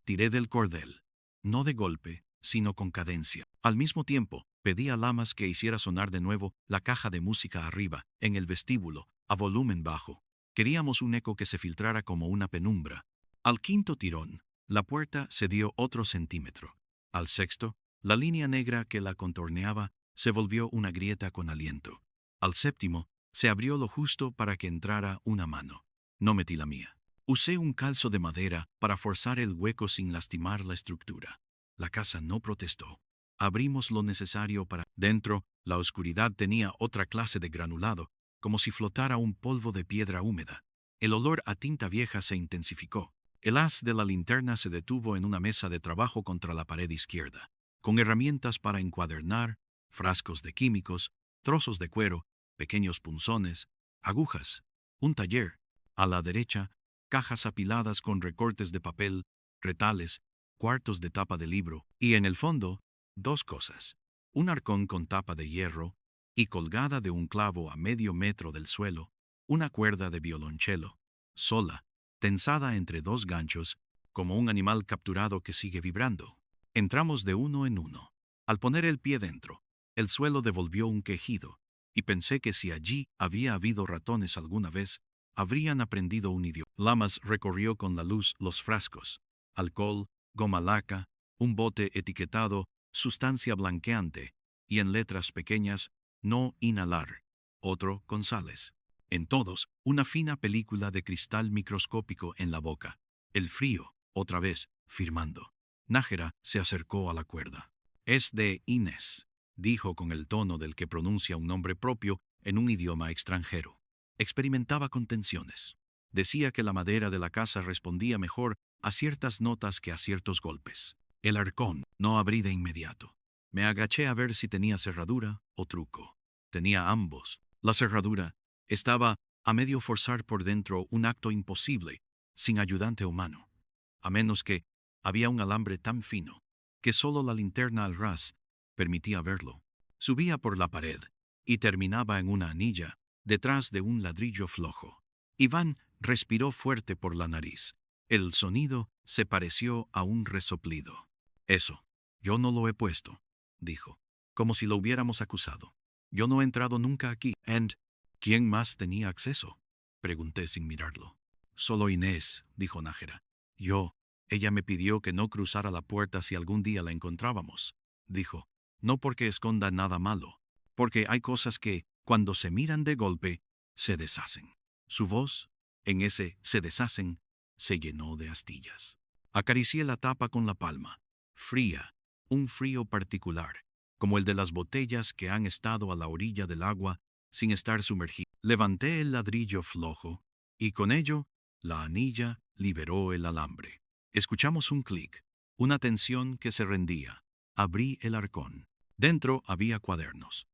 tiré del cordel. No de golpe, sino con cadencia. Al mismo tiempo, pedí a Lamas que hiciera sonar de nuevo la caja de música arriba, en el vestíbulo, a volumen bajo. Queríamos un eco que se filtrara como una penumbra. Al quinto tirón, la puerta se dio otro centímetro. Al sexto, la línea negra que la contorneaba se volvió una grieta con aliento. Al séptimo, se abrió lo justo para que entrara una mano. No metí la mía. Usé un calzo de madera para forzar el hueco sin lastimar la estructura. La casa no protestó. Abrimos lo necesario para... Dentro, la oscuridad tenía otra clase de granulado, como si flotara un polvo de piedra húmeda. El olor a tinta vieja se intensificó. El haz de la linterna se detuvo en una mesa de trabajo contra la pared izquierda, con herramientas para encuadernar, frascos de químicos, trozos de cuero, pequeños punzones, agujas, un taller. A la derecha, cajas apiladas con recortes de papel, retales, cuartos de tapa de libro, y en el fondo, dos cosas: un arcón con tapa de hierro, y colgada de un clavo a medio metro del suelo, una cuerda de violonchelo, sola, tensada entre dos ganchos, como un animal capturado que sigue vibrando. Entramos de uno en uno. Al poner el pie dentro, el suelo devolvió un quejido, y pensé que si allí había habido ratones alguna vez, habrían aprendido un idioma. Lamas recorrió con la luz los frascos: alcohol, goma laca, un bote etiquetado sustancia blanqueante, y en letras pequeñas, no inhalar, otro con sales. En todos, una fina película de cristal microscópico en la boca. El frío, otra vez, firmando. Nájera se acercó a la cuerda. Es de Inés, dijo con el tono del que pronuncia un nombre propio en un idioma extranjero. Experimentaba con tensiones. Decía que la madera de la casa respondía mejor a ciertas notas que a ciertos golpes. El arcón no abrí de inmediato. Me agaché a ver si tenía cerradura o truco. Tenía ambos. La cerradura estaba a medio forzar por dentro, un acto imposible, sin ayudante humano. A menos que había un alambre tan fino que solo la linterna al ras permitía verlo. Subía por la pared y terminaba en una anilla detrás de un ladrillo flojo. Iván respiró fuerte por la nariz. El sonido se pareció a un resoplido. Eso, yo no lo he puesto, dijo, como si lo hubiéramos acusado. Yo no he entrado nunca aquí. ¿Quién más tenía acceso?, pregunté sin mirarlo. Solo Inés, dijo Nájera. Ella me pidió que no cruzara la puerta si algún día la encontrábamos, dijo. No porque esconda nada malo, porque hay cosas que, cuando se miran de golpe, se deshacen. Su voz, en ese se deshacen, se llenó de astillas. Acaricié la tapa con la palma. Fría, un frío particular, como el de las botellas que han estado a la orilla del agua sin estar sumergidas. Levanté el ladrillo flojo, y con ello, la anilla liberó el alambre. Escuchamos un clic, una tensión que se rendía. Abrí el arcón. Dentro había cuadernos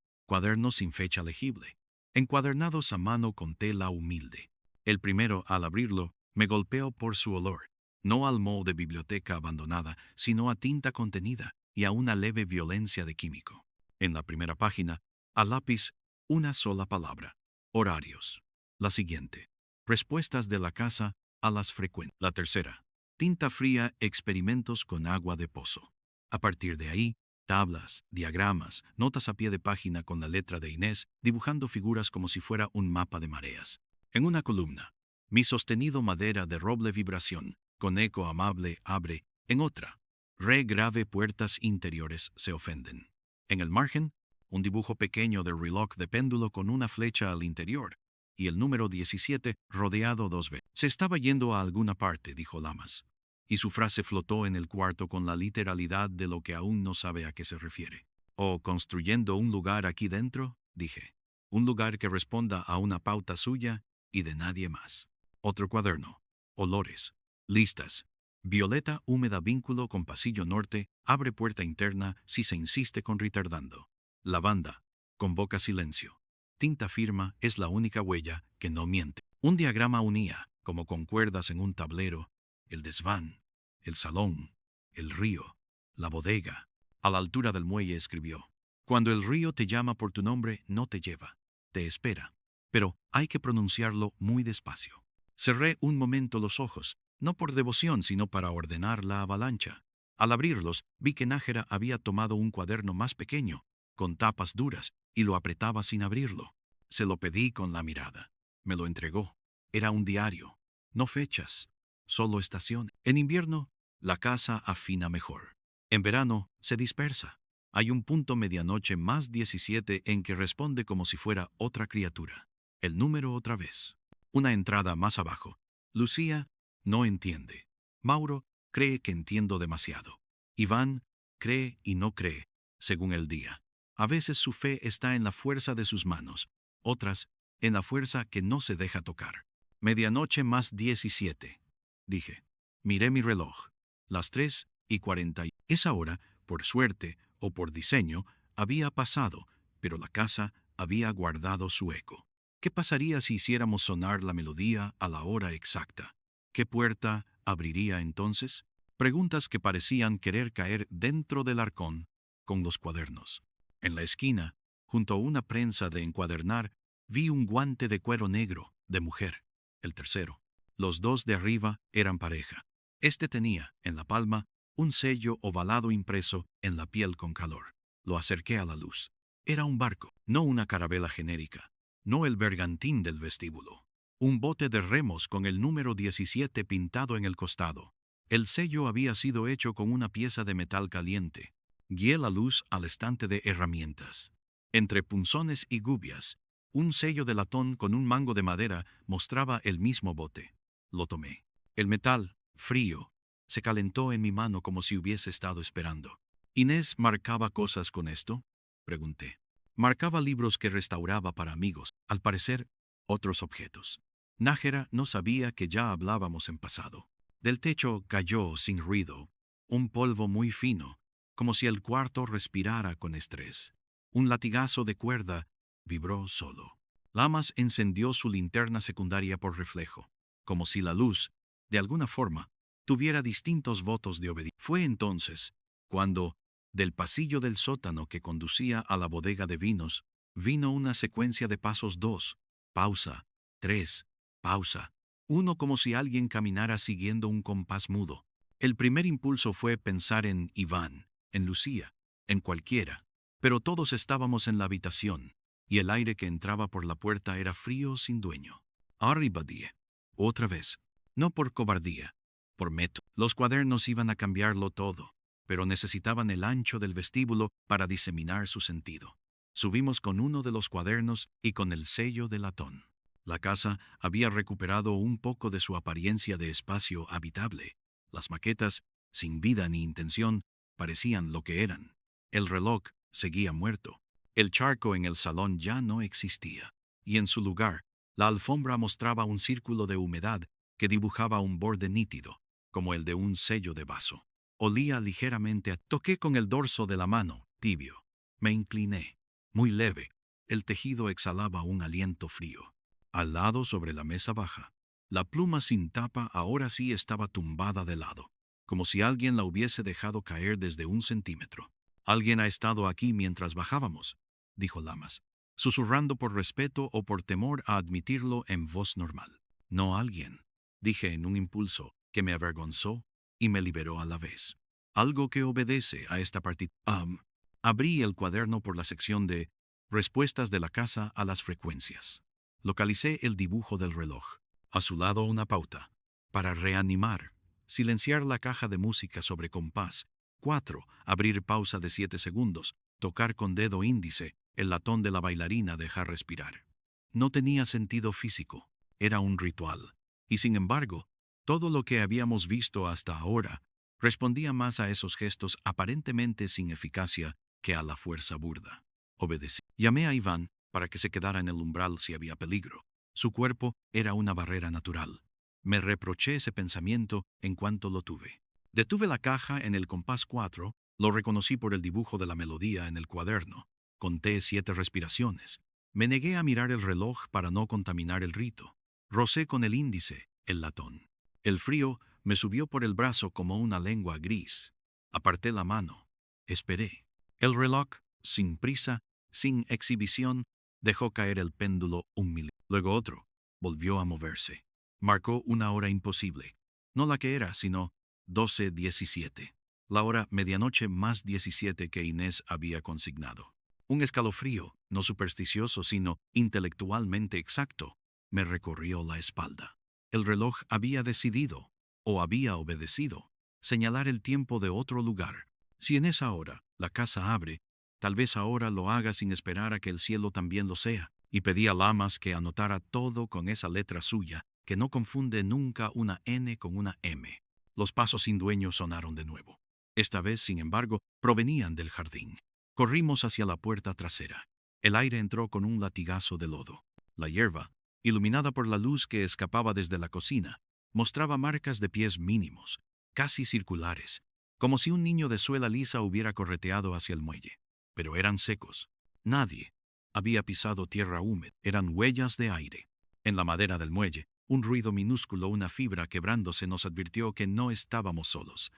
sin fecha legible, encuadernados a mano con tela humilde. El primero, al abrirlo, me golpeó por su olor, no al moho de biblioteca abandonada, sino a tinta contenida y a una leve violencia de químico. En la primera página, a lápiz, una sola palabra: horarios. La siguiente: respuestas de la casa a las frecuentes. La tercera: tinta fría, experimentos con agua de pozo. A partir de ahí, tablas, diagramas, notas a pie de página con la letra de Inés, dibujando figuras como si fuera un mapa de mareas. En una columna, mi sostenido madera de roble vibración, con eco amable, abre. En otra, re grave, puertas interiores se ofenden. En el margen, un dibujo pequeño de reloj de péndulo con una flecha al interior, y el número 17 rodeado dos veces. Se estaba yendo a alguna parte, dijo Lamas, y su frase flotó en el cuarto con la literalidad de lo que aún no sabe a qué se refiere. ¿O construyendo un lugar aquí dentro?, dije. Un lugar que responda a una pauta suya y de nadie más. Otro cuaderno. Olores. Listas. Violeta húmeda, vínculo con pasillo norte, abre puerta interna si se insiste con retardando. Lavanda. Convoca silencio. Tinta firma, es la única huella que no miente. Un diagrama unía, como con cuerdas en un tablero, el desván, el salón, el río, la bodega. A la altura del muelle escribió: cuando el río te llama por tu nombre, no te lleva, te espera. Pero hay que pronunciarlo muy despacio. Cerré un momento los ojos, no por devoción, sino para ordenar la avalancha. Al abrirlos, vi que Nájera había tomado un cuaderno más pequeño, con tapas duras, y lo apretaba sin abrirlo. Se lo pedí con la mirada. Me lo entregó. Era un diario. No fechas, solo estaciones. En invierno, la casa afina mejor. En verano, se dispersa. Hay un punto medianoche más 17 en que responde como si fuera otra criatura. El número otra vez. Una entrada más abajo. Lucía No entiende. Mauro cree que entiendo demasiado. Iván cree y no cree, según el día. A veces su fe está en la fuerza de sus manos, otras en la fuerza que no se deja tocar. 12:17, dije. Miré mi reloj. Las 3:40. Esa hora, por suerte o por diseño, había pasado, pero la casa había guardado su eco. ¿Qué pasaría si hiciéramos sonar la melodía a la hora exacta? ¿Qué puerta abriría entonces? Preguntas que parecían querer caer dentro del arcón con los cuadernos. En la esquina, junto a una prensa de encuadernar, vi un guante de cuero negro, de mujer, el tercero. Los dos de arriba eran pareja. Este tenía, en la palma, un sello ovalado impreso en la piel con calor. Lo acerqué a la luz. Era un barco, no una carabela genérica, no el bergantín del vestíbulo. Un bote de remos con el número 17 pintado en el costado. El sello había sido hecho con una pieza de metal caliente. Guié la luz al estante de herramientas. Entre punzones y gubias, un sello de latón con un mango de madera mostraba el mismo bote. Lo tomé. El metal, frío, se calentó en mi mano como si hubiese estado esperando. ¿Inés marcaba cosas con esto?, pregunté. Marcaba libros que restauraba para amigos, al parecer, otros objetos. Nájera no sabía que ya hablábamos en pasado. Del techo cayó sin ruido un polvo muy fino, como si el cuarto respirara con estrés. Un latigazo de cuerda vibró solo. Lamas encendió su linterna secundaria por reflejo, como si la luz, de alguna forma, tuviera distintos votos de obediencia. Fue entonces cuando, del pasillo del sótano que conducía a la bodega de vinos, vino una secuencia de pasos: 2, pausa, 3, pausa, 1, como si alguien caminara siguiendo un compás mudo. El primer impulso fue pensar en Iván, en Lucía, en cualquiera, pero todos estábamos en la habitación, y el aire que entraba por la puerta era frío sin dueño. Arribadie. Otra vez. No por cobardía, por método. Los cuadernos iban a cambiarlo todo, pero necesitaban el ancho del vestíbulo para diseminar su sentido. Subimos con uno de los cuadernos y con el sello de latón. La casa había recuperado un poco de su apariencia de espacio habitable. Las maquetas, sin vida ni intención, parecían lo que eran. El reloj seguía muerto. El charco en el salón ya no existía, y en su lugar, la alfombra mostraba un círculo de humedad que dibujaba un borde nítido, como el de un sello de vaso. Olía ligeramente. Toqué con el dorso de la mano, tibio. Me incliné. Muy leve. El tejido exhalaba un aliento frío. Al lado, sobre la mesa baja, la pluma sin tapa ahora sí estaba tumbada de lado, como si alguien la hubiese dejado caer desde 1 centímetro. «Alguien ha estado aquí mientras bajábamos», dijo Lamas, susurrando por respeto o por temor a admitirlo en voz normal. «No alguien», dije en un impulso que me avergonzó y me liberó a la vez. Algo que obedece a esta partida. Abrí el cuaderno por la sección de respuestas de la casa a las frecuencias. Localicé el dibujo del reloj. A su lado una pauta. Para reanimar. Silenciar la caja de música sobre compás. 4. Abrir pausa de 7 segundos. Tocar con dedo índice. El latón de la bailarina. Dejar respirar. No tenía sentido físico. Era un ritual. Y sin embargo, todo lo que habíamos visto hasta ahora respondía más a esos gestos aparentemente sin eficacia que a la fuerza burda. Obedecí. Llamé a Iván para que se quedara en el umbral si había peligro. Su cuerpo era una barrera natural. Me reproché ese pensamiento en cuanto lo tuve. Detuve la caja en el compás 4, lo reconocí por el dibujo de la melodía en el cuaderno. Conté 7 respiraciones. Me negué a mirar el reloj para no contaminar el rito. Rocé con el índice el latón. El frío me subió por el brazo como una lengua gris. Aparté la mano. Esperé. El reloj, sin prisa, sin exhibición, dejó caer el péndulo un milímetro. Luego otro. Volvió a moverse. Marcó una hora imposible. No la que era, sino 12:17. La hora medianoche más 17 que Inés había consignado. Un escalofrío, no supersticioso, sino intelectualmente exacto, me recorrió la espalda. El reloj había decidido, o había obedecido, señalar el tiempo de otro lugar. Si en esa hora la casa abre, tal vez ahora lo haga sin esperar a que el cielo también lo sea. Y pedí a Lamas que anotara todo con esa letra suya, que que no confunde nunca una N con una M. Los pasos sin dueño sonaron de nuevo. Esta vez, sin embargo, provenían del jardín. Corrimos hacia la puerta trasera. El aire entró con un latigazo de lodo. La hierba, iluminada por la luz que escapaba desde la cocina, mostraba marcas de pies mínimos, casi circulares, como si un niño de suela lisa hubiera correteado hacia el muelle. Pero eran secos. Nadie había pisado tierra húmeda. Eran huellas de aire. En la madera del muelle, un ruido minúsculo, una fibra quebrándose, nos advirtió que no estábamos solos.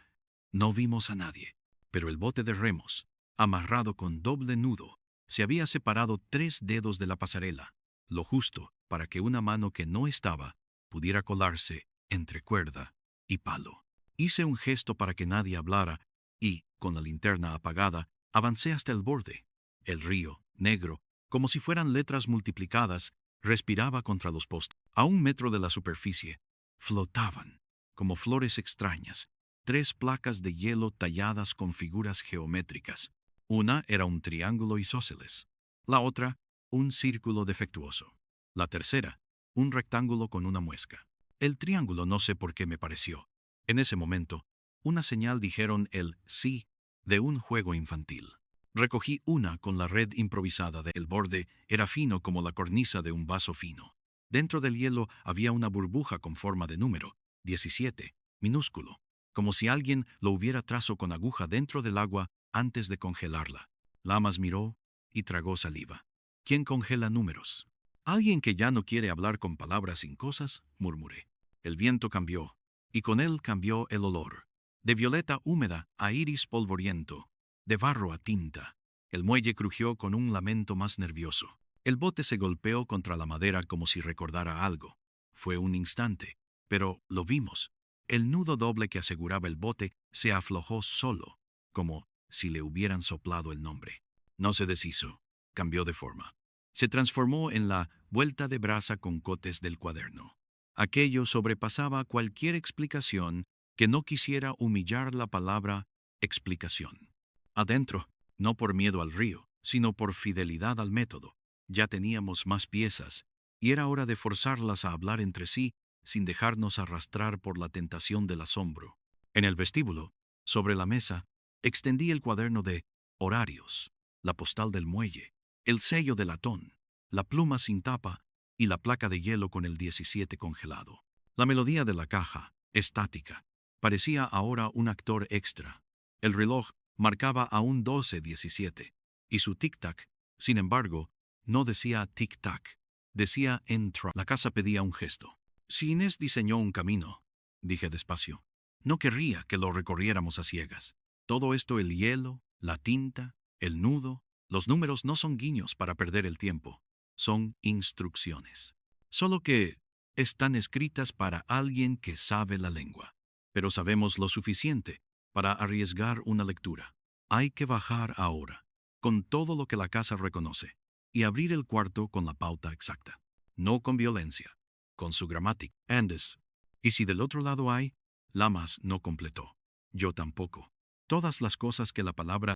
No vimos a nadie, pero el bote de remos, amarrado con doble nudo, se había separado 3 dedos de la pasarela, lo justo para que una mano que no estaba pudiera colarse entre cuerda y palo. Hice un gesto para que nadie hablara y, con la linterna apagada, avancé hasta el borde. El río, negro, como si fueran letras multiplicadas, respiraba contra los postes. A 1 metro de la superficie, flotaban, como flores extrañas, 3 placas de hielo talladas con figuras geométricas. Una era un triángulo isósceles. La otra, un círculo defectuoso. La tercera, un rectángulo con una muesca. El triángulo no sé por qué me pareció, en ese momento, una señal, dijeron, el sí de un juego infantil. Recogí una con la red improvisada. El borde era fino como la cornisa de un vaso fino. Dentro del hielo había una burbuja con forma de número, 17, minúsculo, como si alguien lo hubiera trazado con aguja dentro del agua antes de congelarla. Lamas miró y tragó saliva. ¿Quién congela números? Alguien que ya no quiere hablar con palabras sin cosas, murmuré. El viento cambió, y con él cambió el olor. De violeta húmeda a iris polvoriento, de barro a tinta. El muelle crujió con un lamento más nervioso. El bote se golpeó contra la madera como si recordara algo. Fue un instante, pero lo vimos. El nudo doble que aseguraba el bote se aflojó solo, como si le hubieran soplado el nombre. No se deshizo, cambió de forma. Se transformó en la vuelta de brasa con cotes del cuaderno. Aquello sobrepasaba cualquier explicación que no quisiera humillar la palabra explicación. Adentro, no por miedo al río, sino por fidelidad al método, ya teníamos más piezas, y era hora de forzarlas a hablar entre sí sin dejarnos arrastrar por la tentación del asombro. En el vestíbulo, sobre la mesa, extendí el cuaderno de horarios, la postal del muelle, el sello de latón, la pluma sin tapa y la placa de hielo con el 17 congelado. La melodía de la caja, estática, parecía ahora un actor extra. El reloj marcaba aún 12:17, y su tic-tac, sin embargo, no decía tic-tac, decía entra. La casa pedía un gesto. Si Inés diseñó un camino, dije despacio, no querría que lo recorriéramos a ciegas. Todo esto, el hielo, la tinta, el nudo, los números, no son guiños para perder el tiempo, son instrucciones. Solo que están escritas para alguien que sabe la lengua, pero sabemos lo suficiente para arriesgar una lectura. Hay que bajar ahora, con todo lo que la casa reconoce, y abrir el cuarto con la pauta exacta. No con violencia, con su gramática. Andes. Y si del otro lado hay, Lamas no completó. Yo tampoco. Todas las cosas que la palabra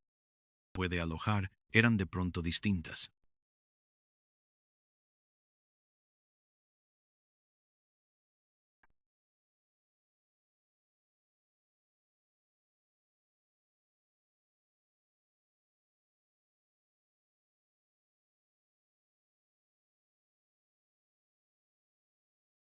puede alojar eran de pronto distintas.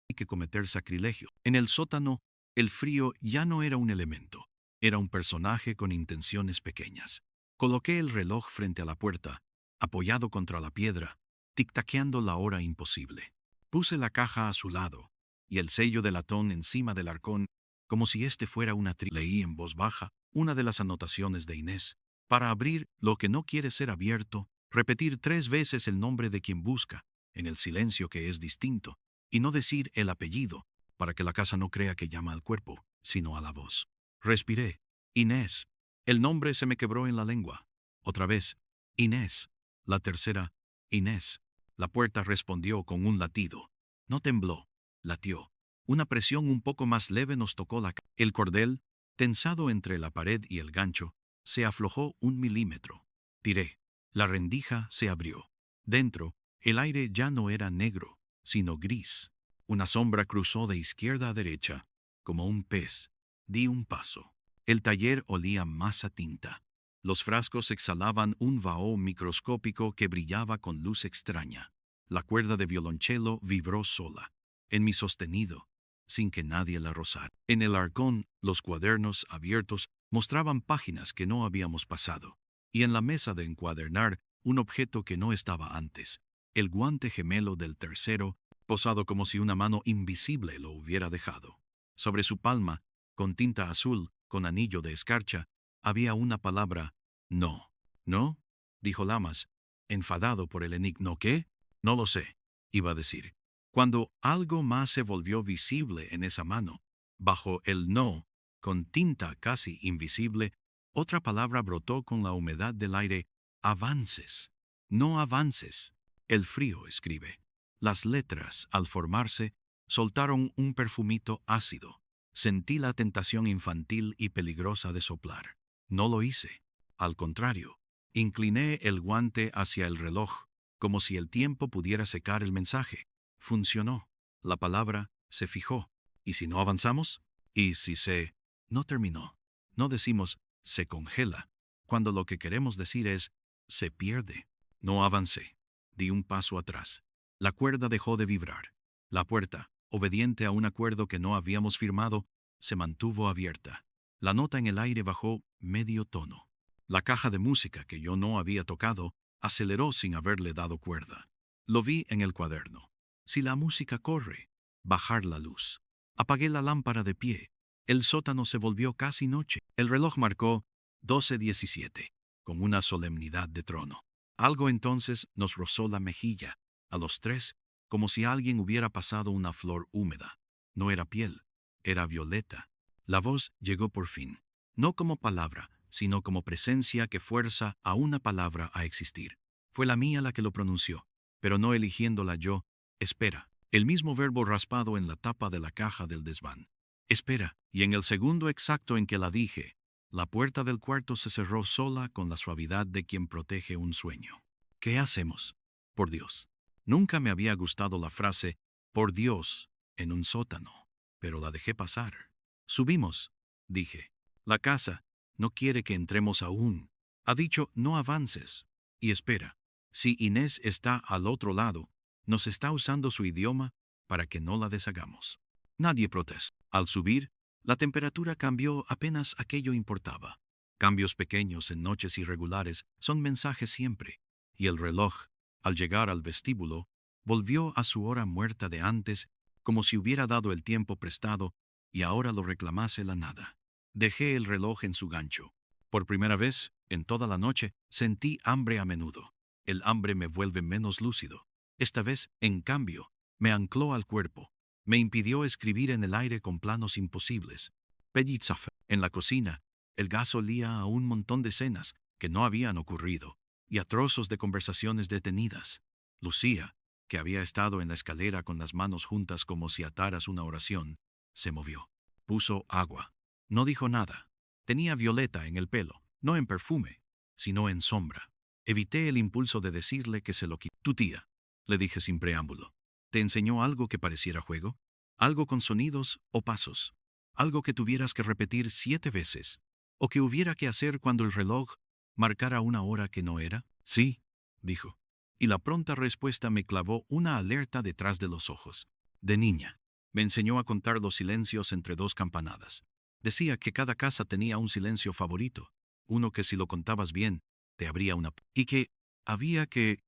Hay que cometer sacrilegio. En el sótano, el frío ya no era un elemento, era un personaje con intenciones pequeñas. Coloqué el reloj frente a la puerta, apoyado contra la piedra, tic-taqueando la hora imposible. Puse la caja a su lado, y el sello de latón encima del arcón, como si este fuera una Leí en voz baja una de las anotaciones de Inés. Para abrir lo que no quiere ser abierto, repetir 3 veces el nombre de quien busca, en el silencio que es distinto, y no decir el apellido, para que la casa no crea que llama al cuerpo, sino a la voz. Respiré. Inés. El nombre se me quebró en la lengua. Otra vez. Inés. La tercera. Inés. La puerta respondió con un latido. No tembló. Latió. Una presión un poco más leve nos tocó la cara. El cordel, tensado entre la pared y el gancho, se aflojó 1 milímetro. Tiré. La rendija se abrió. Dentro, el aire ya no era negro, sino gris. Una sombra cruzó de izquierda a derecha, como un pez. Di un paso. El taller olía más a tinta. Los frascos exhalaban un vaho microscópico que brillaba con luz extraña. La cuerda de violonchelo vibró sola, en mi sostenido, sin que nadie la rozara. En el arcón, los cuadernos abiertos mostraban páginas que no habíamos pasado, y en la mesa de encuadernar un objeto que no estaba antes, el guante gemelo del tercero, posado como si una mano invisible lo hubiera dejado. Sobre su palma, con tinta azul, con anillo de escarcha, había una palabra: no. ¿No? Dijo Lamas, enfadado por el enigma. ¿Qué? No lo sé, iba a decir, cuando algo más se volvió visible en esa mano. Bajo el no, con tinta casi invisible, otra palabra brotó con la humedad del aire: avances. No avances. El frío escribe. Las letras, al formarse, soltaron un perfumito ácido. Sentí la tentación infantil y peligrosa de soplar. No lo hice. Al contrario, incliné el guante hacia el reloj, como si el tiempo pudiera secar el mensaje. Funcionó. La palabra se fijó. ¿Y si no avanzamos? ¿Y si se... no terminó? No decimos se congela, cuando lo que queremos decir es se pierde. No avancé. Di un paso atrás. La cuerda dejó de vibrar. La puerta, obediente a un acuerdo que no habíamos firmado, se mantuvo abierta. La nota en el aire bajó medio tono. La caja de música que yo no había tocado aceleró sin haberle dado cuerda. Lo vi en el cuaderno. Si la música corre, bajar la luz. Apagué la lámpara de pie. El sótano se volvió casi noche. El reloj marcó 12:17, con una solemnidad de trono. Algo entonces nos rozó la mejilla, a los tres, como si alguien hubiera pasado una flor húmeda. No era piel, era violeta. La voz llegó por fin, no como palabra, sino como presencia que fuerza a una palabra a existir. Fue la mía la que lo pronunció, pero no eligiéndola yo. Espera. El mismo verbo raspado en la tapa de la caja del desván. Espera. Y en el segundo exacto en que la dije, la puerta del cuarto se cerró sola con la suavidad de quien protege un sueño. ¿Qué hacemos? Por Dios. Nunca me había gustado la frase por Dios en un sótano, pero la dejé pasar. Subimos, dije. La casa no quiere que entremos aún. Ha dicho no avances. Y espera, si Inés está al otro lado, nos está usando su idioma para que no la deshagamos. Nadie protesta. Al subir, la temperatura cambió apenas aquello importaba. Cambios pequeños en noches irregulares son mensajes siempre, y el reloj, al llegar al vestíbulo, volvió a su hora muerta de antes, como si hubiera dado el tiempo prestado y ahora lo reclamase la nada. Dejé el reloj en su gancho. Por primera vez, en toda la noche, sentí hambre a menudo. El hambre me vuelve menos lúcido. Esta vez, en cambio, me ancló al cuerpo. Me impidió escribir en el aire con planos imposibles. Pellizaf. En la cocina, el gas olía a un montón de escenas que no habían ocurrido, y a trozos de conversaciones detenidas. Lucía, que había estado en la escalera con las manos juntas como si ataras una oración, se movió. Puso agua. No dijo nada. Tenía violeta en el pelo, no en perfume, sino en sombra. Evité el impulso de decirle que se lo quitó. Tu tía, le dije sin preámbulo, ¿te enseñó algo que pareciera juego? ¿Algo con sonidos o pasos? ¿Algo que tuvieras que repetir 7 veces? ¿O que hubiera que hacer cuando el reloj marcara una hora que no era? Sí, dijo. Y la pronta respuesta me clavó una alerta detrás de los ojos. De niña, me enseñó a contar los silencios entre 2 campanadas. Decía que cada casa tenía un silencio favorito, uno que si lo contabas bien, te abría una... y que había que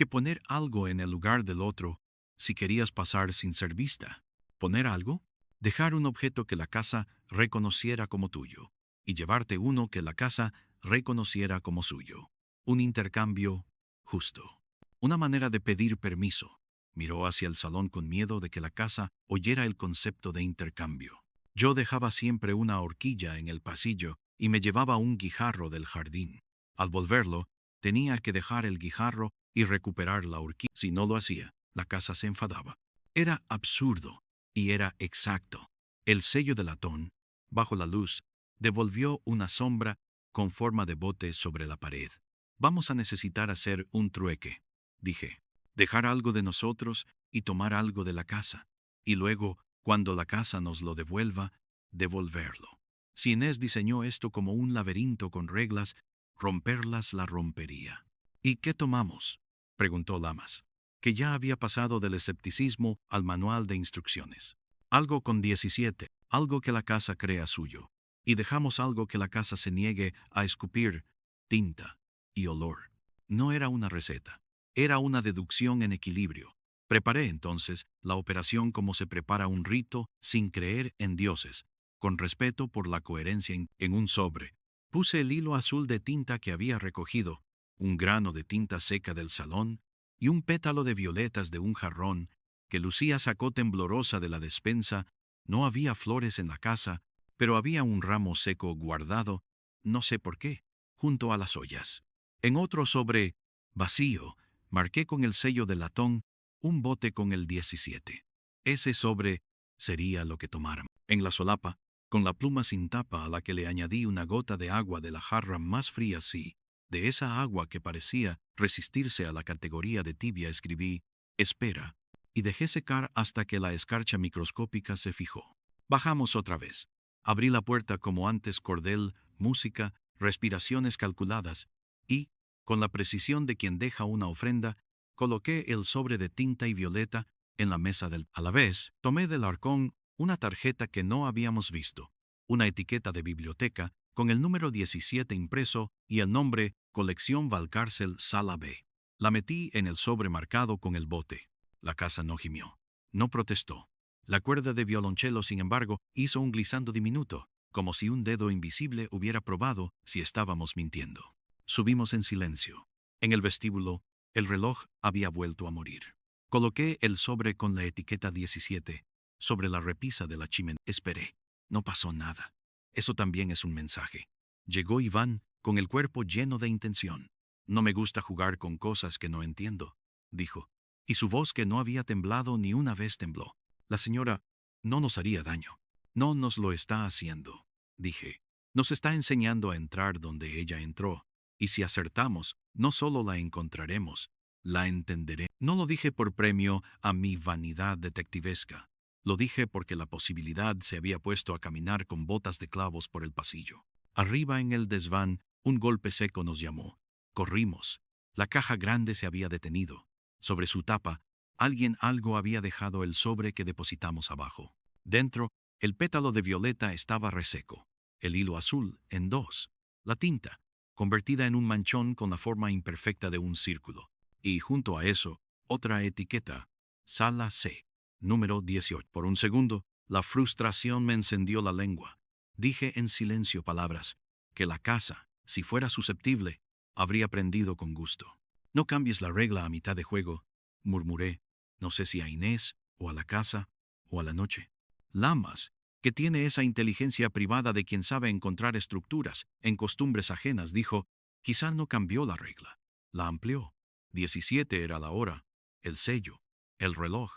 poner algo en el lugar del otro si querías pasar sin ser vista. ¿Poner algo? Dejar un objeto que la casa reconociera como tuyo, y llevarte uno que la casa reconociera como suyo. Un intercambio justo. Una manera de pedir permiso. Miró hacia el salón con miedo de que la casa oyera el concepto de intercambio. Yo dejaba siempre una horquilla en el pasillo y me llevaba un guijarro del jardín. Al volverlo, tenía que dejar el guijarro y recuperar la horquilla. Si no lo hacía, la casa se enfadaba. Era absurdo y era exacto. El sello de latón, bajo la luz, devolvió una sombra con forma de bote sobre la pared. Vamos a necesitar hacer un trueque, dije. Dejar algo de nosotros y tomar algo de la casa. y luego, cuando la casa nos lo devuelva, devolverlo. Si Inés diseñó esto como un laberinto con reglas, romperlas la rompería. ¿Y qué tomamos?, preguntó Lamas, que ya había pasado del escepticismo al manual de instrucciones. Algo con 17, algo que la casa crea suyo. Y dejamos algo que la casa se niegue a escupir, tinta y olor. No era una receta, era una deducción en equilibrio. Preparé entonces la operación como se prepara un rito sin creer en dioses, con respeto por la coherencia en un sobre. Puse el hilo azul de tinta que había recogido, un grano de tinta seca del salón y un pétalo de violetas de un jarrón que Lucía sacó temblorosa de la despensa. No había flores en la casa, pero había un ramo seco guardado, no sé por qué, junto a las ollas. En otro sobre, vacío, marqué con el sello de latón un bote con el 17. Ese sobre sería lo que tomáramos. En la solapa, con la pluma sin tapa a la que le añadí una gota de agua de la jarra más fría, sí, de esa agua que parecía resistirse a la categoría de tibia, escribí, espera, y dejé secar hasta que la escarcha microscópica se fijó. Bajamos otra vez. Abrí la puerta como antes, cordel, música, respiraciones calculadas, y, con la precisión de quien deja una ofrenda, coloqué el sobre de tinta y violeta en la mesa del... A la vez, tomé del arcón una tarjeta que no habíamos visto, una etiqueta de biblioteca con el número 17 impreso y el nombre Colección Valcárcel Sala B. La metí en el sobre marcado con el bote. La casa no gimió, no protestó. La cuerda de violonchelo, sin embargo, hizo un glissando diminuto, como si un dedo invisible hubiera probado si estábamos mintiendo. Subimos en silencio. En el vestíbulo, el reloj había vuelto a morir. Coloqué el sobre con la etiqueta 17 sobre la repisa de la chimenea. Esperé. No pasó nada. Eso también es un mensaje. Llegó Iván, con el cuerpo lleno de intención. No me gusta jugar con cosas que no entiendo, dijo. Y su voz, que no había temblado ni una vez, tembló. La señora no nos haría daño. No nos lo está haciendo, dije. Nos está enseñando a entrar donde ella entró. Y si acertamos, no solo la encontraremos, la entenderé. No lo dije por premio a mi vanidad detectivesca. Lo dije porque la posibilidad se había puesto a caminar con botas de clavos por el pasillo. Arriba en el desván, un golpe seco nos llamó. Corrimos. La caja grande se había detenido. Sobre su tapa, algo había dejado el sobre que depositamos abajo. Dentro, el pétalo de violeta estaba reseco. El hilo azul, en dos. La tinta, convertida en un manchón con la forma imperfecta de un círculo. Y junto a eso, otra etiqueta, Sala C, número 18. Por un segundo, la frustración me encendió la lengua. Dije en silencio palabras que la casa, si fuera susceptible, habría aprendido con gusto. No cambies la regla a mitad de juego, murmuré, no sé si a Inés, o a la casa, o a la noche. Lamas, que tiene esa inteligencia privada de quien sabe encontrar estructuras en costumbres ajenas, dijo, quizá no cambió la regla, la amplió. 17 era la hora, el sello, el reloj.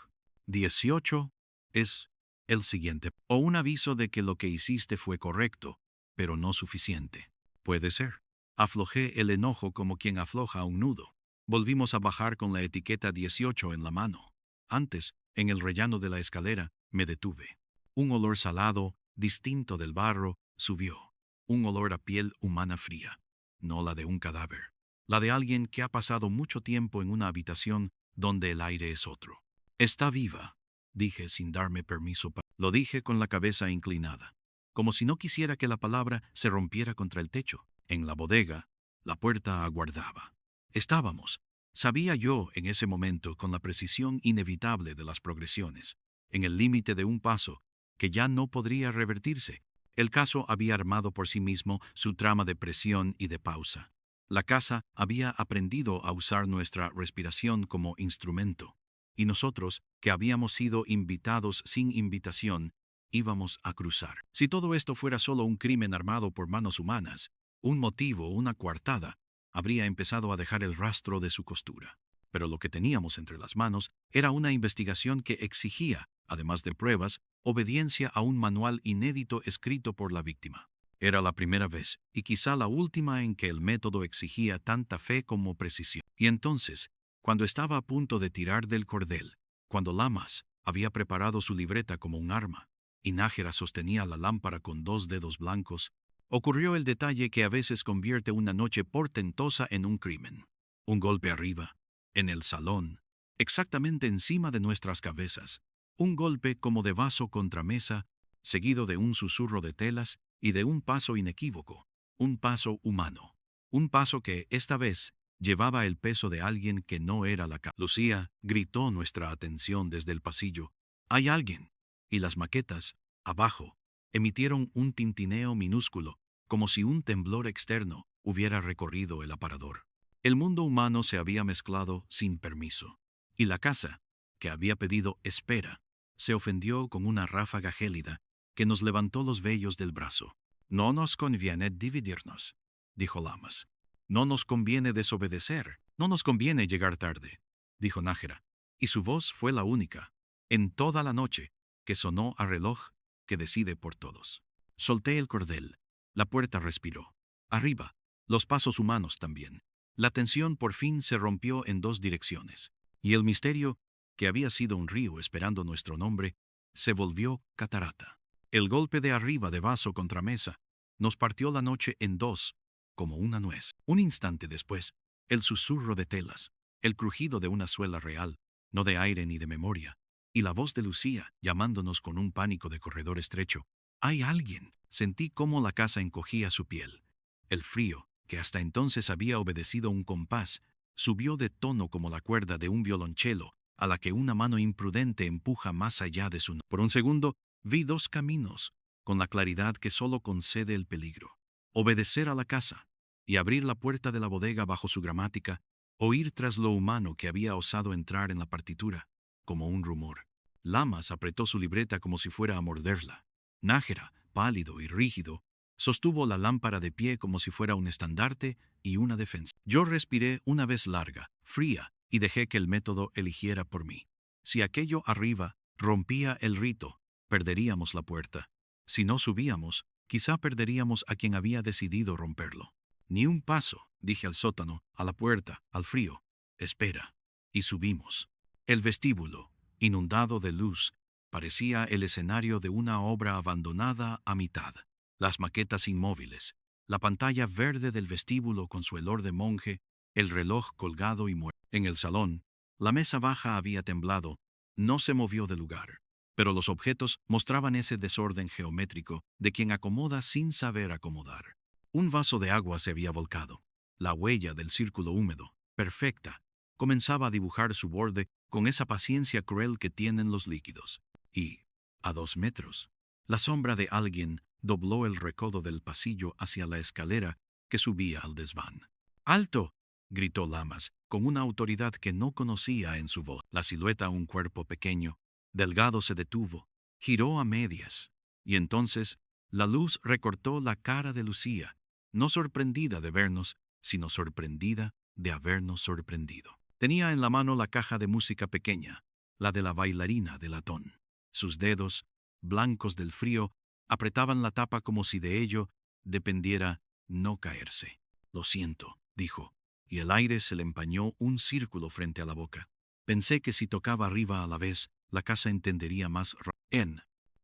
18 es el siguiente, o un aviso de que lo que hiciste fue correcto, pero no suficiente. Puede ser. Aflojé el enojo como quien afloja un nudo. Volvimos a bajar con la etiqueta 18 en la mano. Antes, en el rellano de la escalera, me detuve. Un olor salado, distinto del barro, subió. Un olor a piel humana fría. No la de un cadáver. La de alguien que ha pasado mucho tiempo en una habitación donde el aire es otro. Está viva, dije sin darme permiso. Lo dije con la cabeza inclinada, como si no quisiera que la palabra se rompiera contra el techo. En la bodega, la puerta aguardaba. Estábamos, sabía yo en ese momento con la precisión inevitable de las progresiones, en el límite de un paso que ya no podría revertirse. El caso había armado por sí mismo su trama de presión y de pausa. La casa había aprendido a usar nuestra respiración como instrumento, y nosotros, que habíamos sido invitados sin invitación, íbamos a cruzar. Si todo esto fuera solo un crimen armado por manos humanas, un motivo, una coartada, habría empezado a dejar el rastro de su costura. Pero lo que teníamos entre las manos era una investigación que exigía, además de pruebas, obediencia a un manual inédito escrito por la víctima. Era la primera vez, y quizá la última, en que el método exigía tanta fe como precisión. Y entonces, cuando estaba a punto de tirar del cordel, cuando Lamas, Había preparado su libreta como un arma, y Nájera sostenía la lámpara con 2 dedos blancos. Ocurrió el detalle que a veces convierte una noche portentosa en un crimen. Un golpe arriba, en el salón, exactamente encima de nuestras cabezas. Un golpe como de vaso contra mesa, seguido de un susurro de telas y de un paso inequívoco, un paso humano. Un paso que, esta vez, llevaba el peso de alguien que no era la casa. Lucía gritó nuestra atención desde el pasillo. «¡Hay alguien!» Y las maquetas, abajo, emitieron un tintineo minúsculo, como si un temblor externo hubiera recorrido el aparador. El mundo humano se había mezclado sin permiso. Y la casa, que había pedido espera, se ofendió con una ráfaga gélida que nos levantó los vellos del brazo. «No nos conviene dividirnos», dijo Lamas. «No nos conviene desobedecer, no nos conviene llegar tarde», dijo Nájera, y su voz fue la única, en toda la noche, que sonó a reloj que decide por todos. Solté el cordel, la puerta respiró. Arriba, los pasos humanos también. La tensión por fin se rompió en 2 direcciones, y el misterio, que había sido un río esperando nuestro nombre, se volvió catarata. El golpe de arriba de vaso contra mesa nos partió la noche en 2, como una nuez. Un instante después, el susurro de telas, el crujido de una suela real, no de aire ni de memoria, y la voz de Lucía llamándonos con un pánico de corredor estrecho. «¡Hay alguien!». Sentí cómo la casa encogía su piel. El frío, que hasta entonces había obedecido un compás, subió de tono como la cuerda de un violonchelo, a la que una mano imprudente empuja más allá de su... Por un segundo, vi 2 caminos, con la claridad que solo concede el peligro. Obedecer a la casa, y abrir la puerta de la bodega bajo su gramática, o ir tras lo humano que había osado entrar en la partitura, como un rumor. Lamas apretó su libreta como si fuera a morderla. Nájera, pálido y rígido, sostuvo la lámpara de pie como si fuera un estandarte y una defensa. Yo respiré una vez larga, fría, y dejé que el método eligiera por mí. Si aquello arriba rompía el rito, perderíamos la puerta. Si no subíamos, quizá perderíamos a quien había decidido romperlo. «Ni un paso», dije al sótano, a la puerta, al frío. «Espera». Y subimos. El vestíbulo, inundado de luz, parecía el escenario de una obra abandonada a mitad. Las maquetas inmóviles, la pantalla verde del vestíbulo con su olor de monje, el reloj colgado y muerto. En el salón, la mesa baja había temblado, no se movió de lugar, pero los objetos mostraban ese desorden geométrico de quien acomoda sin saber acomodar. Un vaso de agua se había volcado. La huella del círculo húmedo, perfecta, comenzaba a dibujar su borde con esa paciencia cruel que tienen los líquidos. Y, a 2 metros, la sombra de alguien dobló el recodo del pasillo hacia la escalera que subía al desván. «¡Alto!», gritó Lamas, con una autoridad que no conocía en su voz. La silueta, un cuerpo pequeño, delgado, se detuvo, giró a medias, y entonces la luz recortó la cara de Lucía, no sorprendida de vernos, sino sorprendida de habernos sorprendido. Tenía en la mano la caja de música pequeña, la de la bailarina de latón. Sus dedos, blancos del frío, apretaban la tapa como si de ello dependiera no caerse. «Lo siento», dijo, y el aire se le empañó un círculo frente a la boca. Pensé que si tocaba arriba a la vez, la casa entendería más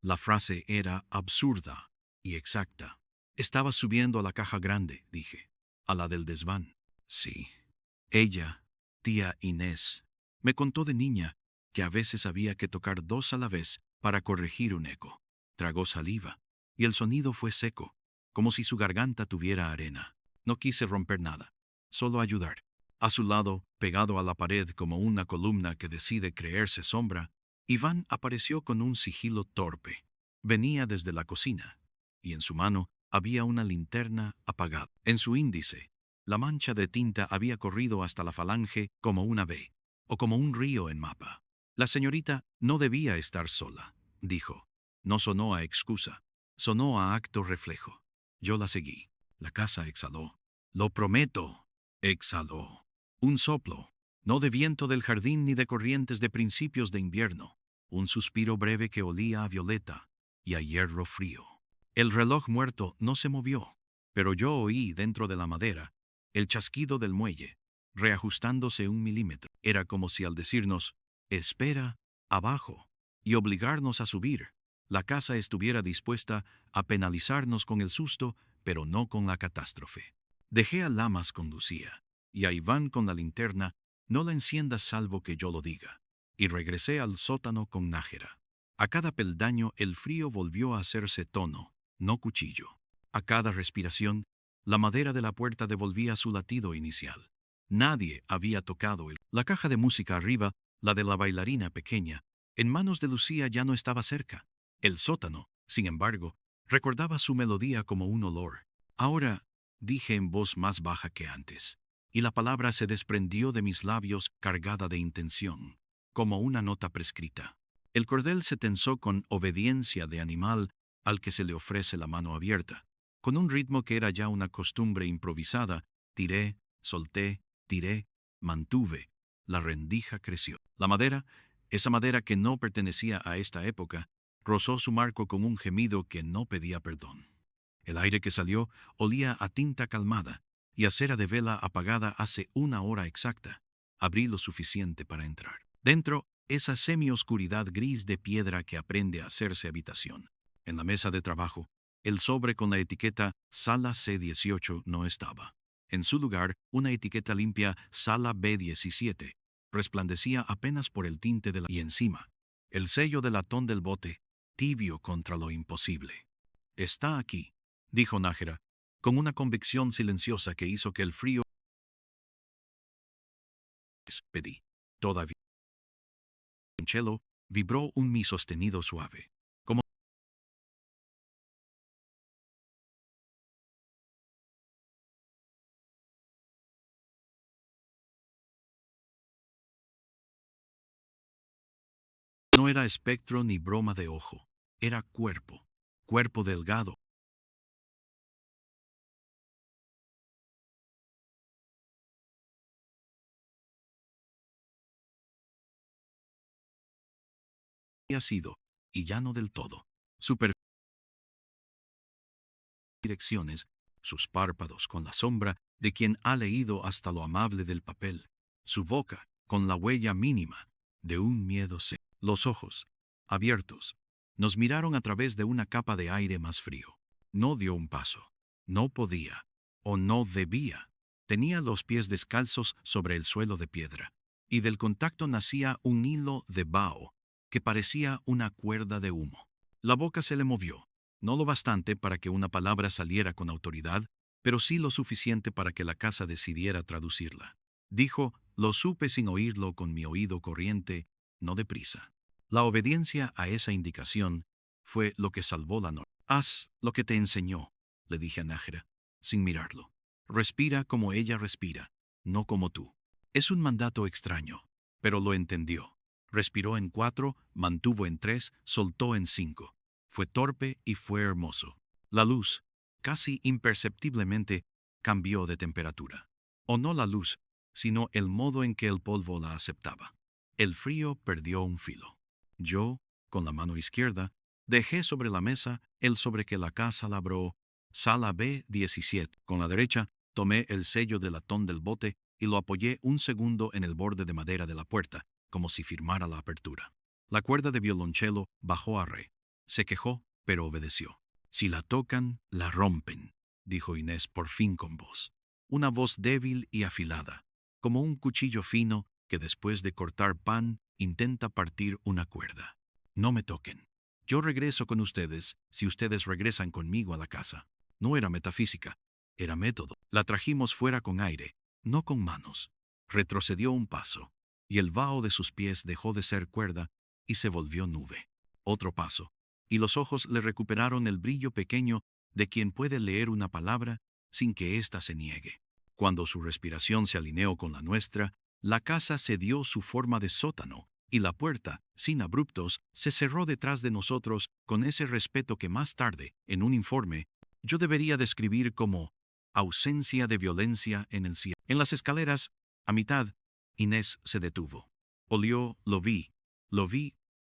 La frase era absurda y exacta. «Estaba subiendo a la caja grande», dije. «¿A la del desván?». «Sí». Ella, tía Inés, me contó de niña que a veces había que tocar 2 a la vez para corregir un eco. Tragó saliva, y el sonido fue seco, como si su garganta tuviera arena. No quise romper nada, solo ayudar. A su lado, pegado a la pared como una columna que decide creerse sombra, Iván apareció con un sigilo torpe. Venía desde la cocina, y en su mano había una linterna apagada. En su índice, la mancha de tinta había corrido hasta la falange como una V, o como un río en mapa. «La señorita no debía estar sola», dijo. No sonó a excusa, sonó a acto reflejo. Yo la seguí. La casa exhaló. «Lo prometo», exhaló. Un soplo, no de viento del jardín ni de corrientes de principios de invierno. Un suspiro breve que olía a violeta y a hierro frío. El reloj muerto no se movió, pero yo oí dentro de la madera el chasquido del muelle, reajustándose 1 milímetro. Era como si al decirnos «espera, abajo», y obligarnos a subir. La casa estuviera dispuesta a penalizarnos con el susto, pero no con la catástrofe. Dejé a Lamas conducía, y a Iván con la linterna, no la enciendas salvo que yo lo diga, y regresé al sótano con Nájera. A cada peldaño el frío volvió a hacerse tono, no cuchillo. A cada respiración, la madera de la puerta devolvía su latido inicial. Nadie había tocado la caja de música arriba, la de la bailarina pequeña, en manos de Lucía ya no estaba cerca. El sótano, sin embargo, recordaba su melodía como un olor. Ahora, dije en voz más baja que antes, y la palabra se desprendió de mis labios cargada de intención, como una nota prescrita. El cordel se tensó con obediencia de animal al que se le ofrece la mano abierta. Con un ritmo que era ya una costumbre improvisada, tiré, solté, tiré, mantuve. La rendija creció. La madera, esa madera que no pertenecía a esta época, rozó su marco con un gemido que no pedía perdón. El aire que salió olía a tinta calmada y a cera de vela apagada hace 1 hora exacta. Abrí lo suficiente para entrar. Dentro, esa semioscuridad gris de piedra que aprende a hacerse habitación. En la mesa de trabajo, el sobre con la etiqueta Sala C18 no estaba. En su lugar, una etiqueta limpia Sala B17 resplandecía apenas por el tinte de la... Y encima, el sello de latón del bote, tibio contra lo imposible. Está aquí, dijo Nájera, con una convicción silenciosa que hizo que el frío... Pedí. Todavía. En cello vibró un mi sostenido suave. Como no era espectro ni broma de ojo. Era cuerpo. Cuerpo delgado. Había sido, y ya no del todo. Super direcciones, sus párpados con la sombra de quien ha leído hasta lo amable del papel, su boca con la huella mínima de un miedo seco. Los ojos, abiertos, nos miraron a través de una capa de aire más frío. No dio un paso. No podía, o no debía. Tenía los pies descalzos sobre el suelo de piedra, y del contacto nacía un hilo de vaho que parecía una cuerda de humo. La boca se le movió. No lo bastante para que una palabra saliera con autoridad, pero sí lo suficiente para que la casa decidiera traducirla. Dijo, lo supe sin oírlo con mi oído corriente, no deprisa. La obediencia a esa indicación fue lo que salvó la noche. Haz lo que te enseñó, le dije a Nájera, sin mirarlo. Respira como ella respira, no como tú. Es un mandato extraño, pero lo entendió. Respiró en 4, mantuvo en 3, soltó en 5. Fue torpe y fue hermoso. La luz, casi imperceptiblemente, cambió de temperatura. O no la luz, sino el modo en que el polvo la aceptaba. El frío perdió un filo. Yo, con la mano izquierda, dejé sobre la mesa el sobre que la casa labró, Sala B17. Con la derecha, tomé el sello de latón del bote y lo apoyé un segundo en el borde de madera de la puerta, como si firmara la apertura. La cuerda de violonchelo bajó a re. Se quejó, pero obedeció. Si la tocan, la rompen, dijo Inés por fin con voz. Una voz débil y afilada, como un cuchillo fino que después de cortar pan intenta partir una cuerda. No me toquen. Yo regreso con ustedes si ustedes regresan conmigo a la casa. No era metafísica, era método. La trajimos fuera con aire, no con manos. Retrocedió un paso, y el vaho de sus pies dejó de ser cuerda y se volvió nube. Otro paso, y los ojos le recuperaron el brillo pequeño de quien puede leer una palabra sin que ésta se niegue. Cuando su respiración se alineó con la nuestra, la casa cedió su forma de sótano, y la puerta, sin abruptos, se cerró detrás de nosotros con ese respeto que más tarde, en un informe, yo debería describir como ausencia de violencia en el cielo. En las escaleras, a mitad, Inés se detuvo. Olió, lo vi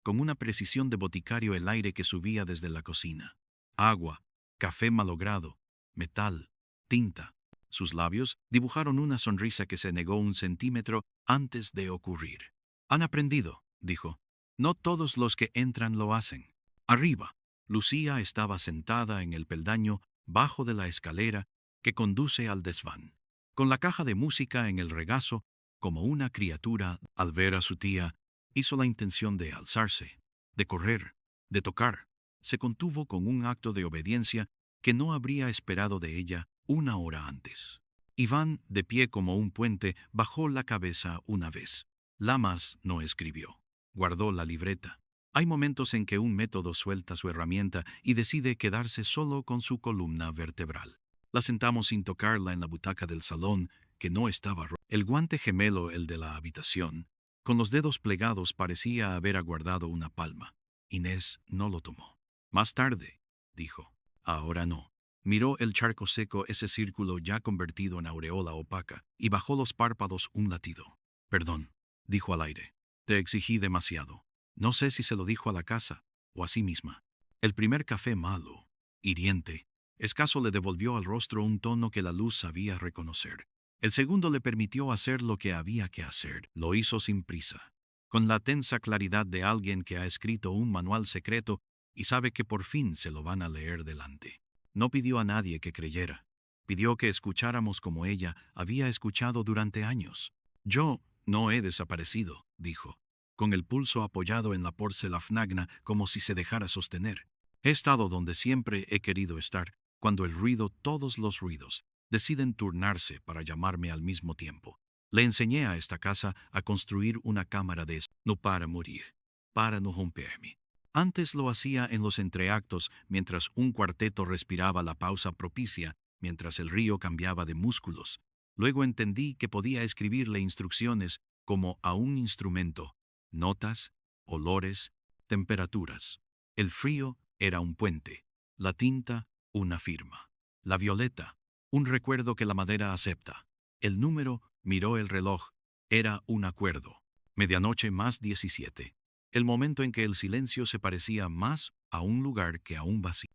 con una precisión de boticario el aire que subía desde la cocina. Agua, café malogrado, metal, tinta. Sus labios dibujaron una sonrisa que se negó 1 centímetro antes de ocurrir. Han aprendido, dijo. No todos los que entran lo hacen. Arriba, Lucía estaba sentada en el peldaño bajo de la escalera que conduce al desván, con la caja de música en el regazo, como una criatura. Al ver a su tía, hizo la intención de alzarse, de correr, de tocar. Se contuvo con un acto de obediencia que no habría esperado de ella una hora antes. Iván, de pie como un puente, bajó la cabeza una vez. Lamas no escribió. Guardó la libreta. Hay momentos en que un método suelta su herramienta y decide quedarse solo con su columna vertebral. La sentamos sin tocarla en la butaca del salón, que no estaba rota. El guante gemelo, el de la habitación, con los dedos plegados, parecía haber aguardado una palma. Inés no lo tomó. Más tarde, dijo. Ahora no. Miró el charco seco, ese círculo ya convertido en aureola opaca, y bajó los párpados un latido. Perdón, dijo al aire. Te exigí demasiado. No sé si se lo dijo a la casa o a sí misma. El primer café malo, hiriente, escaso, le devolvió al rostro un tono que la luz sabía reconocer. El segundo le permitió hacer lo que había que hacer. Lo hizo sin prisa, con la tensa claridad de alguien que ha escrito un manual secreto y sabe que por fin se lo van a leer delante. No pidió a nadie que creyera. Pidió que escucháramos como ella había escuchado durante años. Yo no he desaparecido, dijo, con el pulso apoyado en la porcelafnagna como si se dejara sostener. He estado donde siempre he querido estar, cuando el ruido, todos los ruidos, deciden turnarse para llamarme al mismo tiempo. Le enseñé a esta casa a construir una cámara de no para morir, para no romperme. Antes lo hacía en los entreactos, mientras un cuarteto respiraba la pausa propicia, mientras el río cambiaba de músculos. Luego entendí que podía escribirle instrucciones como a un instrumento, notas, olores, temperaturas. El frío era un puente, la tinta una firma, la violeta un recuerdo que la madera acepta. El número, miró el reloj, era un acuerdo. Medianoche más 17. El momento en que el silencio se parecía más a un lugar que a un vacío.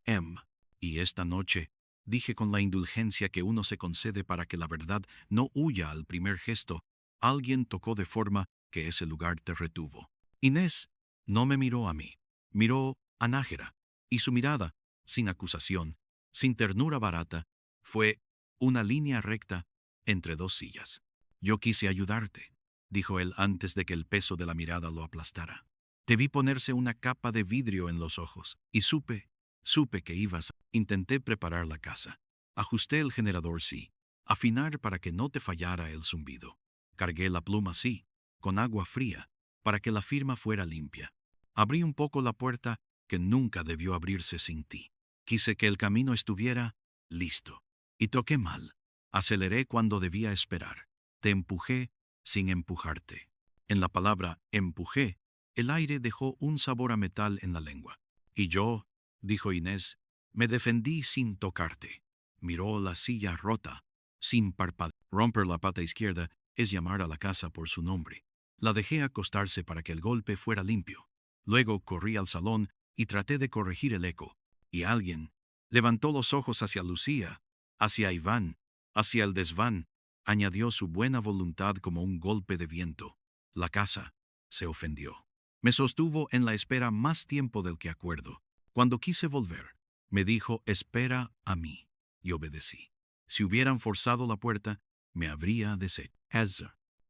Y esta noche, dije con la indulgencia que uno se concede para que la verdad no huya al primer gesto, alguien tocó de forma que ese lugar te retuvo. Inés no me miró a mí, miró a Nájera, y su mirada, sin acusación, sin ternura barata, fue una línea recta entre dos sillas. Yo quise ayudarte, dijo él antes de que el peso de la mirada lo aplastara. Te vi ponerse una capa de vidrio en los ojos, y supe que ibas. Intenté preparar la casa. Ajusté el generador, sí. Afinar para que no te fallara el zumbido. Cargué la pluma, sí, con agua fría, para que la firma fuera limpia. Abrí un poco la puerta que nunca debió abrirse sin ti. Quise que el camino estuviera listo. Y toqué mal. Aceleré cuando debía esperar. Te empujé sin empujarte. En la palabra empujé, el aire dejó un sabor a metal en la lengua. Y yo, dijo Inés, me defendí sin tocarte. Miró la silla rota, sin parpadear. Romper la pata izquierda es llamar a la casa por su nombre. La dejé acostarse para que el golpe fuera limpio. Luego corrí al salón y traté de corregir el eco. Y alguien levantó los ojos hacia Lucía, hacia Iván, hacia el desván, añadió su buena voluntad como un golpe de viento. La casa se ofendió. Me sostuvo en la espera más tiempo del que acuerdo. Cuando quise volver, me dijo, espera a mí, y obedecí. Si hubieran forzado la puerta, me habría deshecho.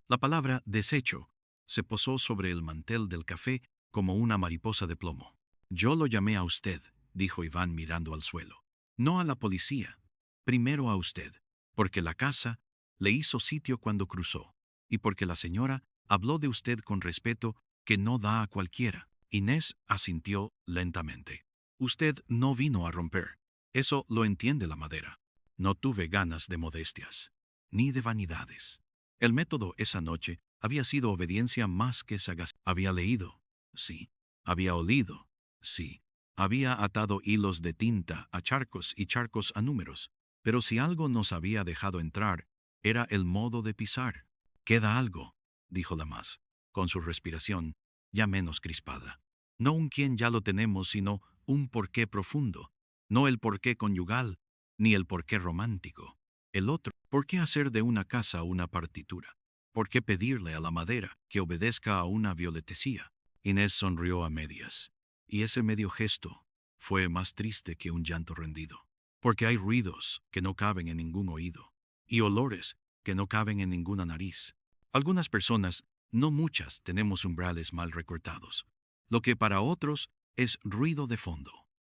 La palabra desecho se posó sobre el mantel del café como una mariposa de plomo. Yo lo llamé a usted, dijo Iván mirando al suelo. No a la policía, primero a usted, porque la casa le hizo sitio cuando cruzó, y porque la señora habló de usted con respeto que no da a cualquiera. Inés asintió lentamente. Usted no vino a romper. Eso lo entiende la madera. No tuve ganas de modestias, ni de vanidades. El método esa noche había sido obediencia más que sagaz. Había leído, sí. Había olido, sí. Había atado hilos de tinta a charcos y charcos a números. Pero si algo nos había dejado entrar, era el modo de pisar. Queda algo, dijo Lamas, con su respiración ya menos crispada. No un quién ya lo tenemos, sino un porqué profundo. No el porqué conyugal, ni el porqué romántico. El otro, ¿por qué hacer de una casa una partitura? ¿Por qué pedirle a la madera que obedezca a una violetesía? Inés sonrió a medias. Y ese medio gesto fue más triste que un llanto rendido. Porque hay ruidos que no caben en ningún oído. Y olores que no caben en ninguna nariz. Algunas personas, no muchas, tenemos umbrales mal recortados. Lo que para otros es ruido de fondo.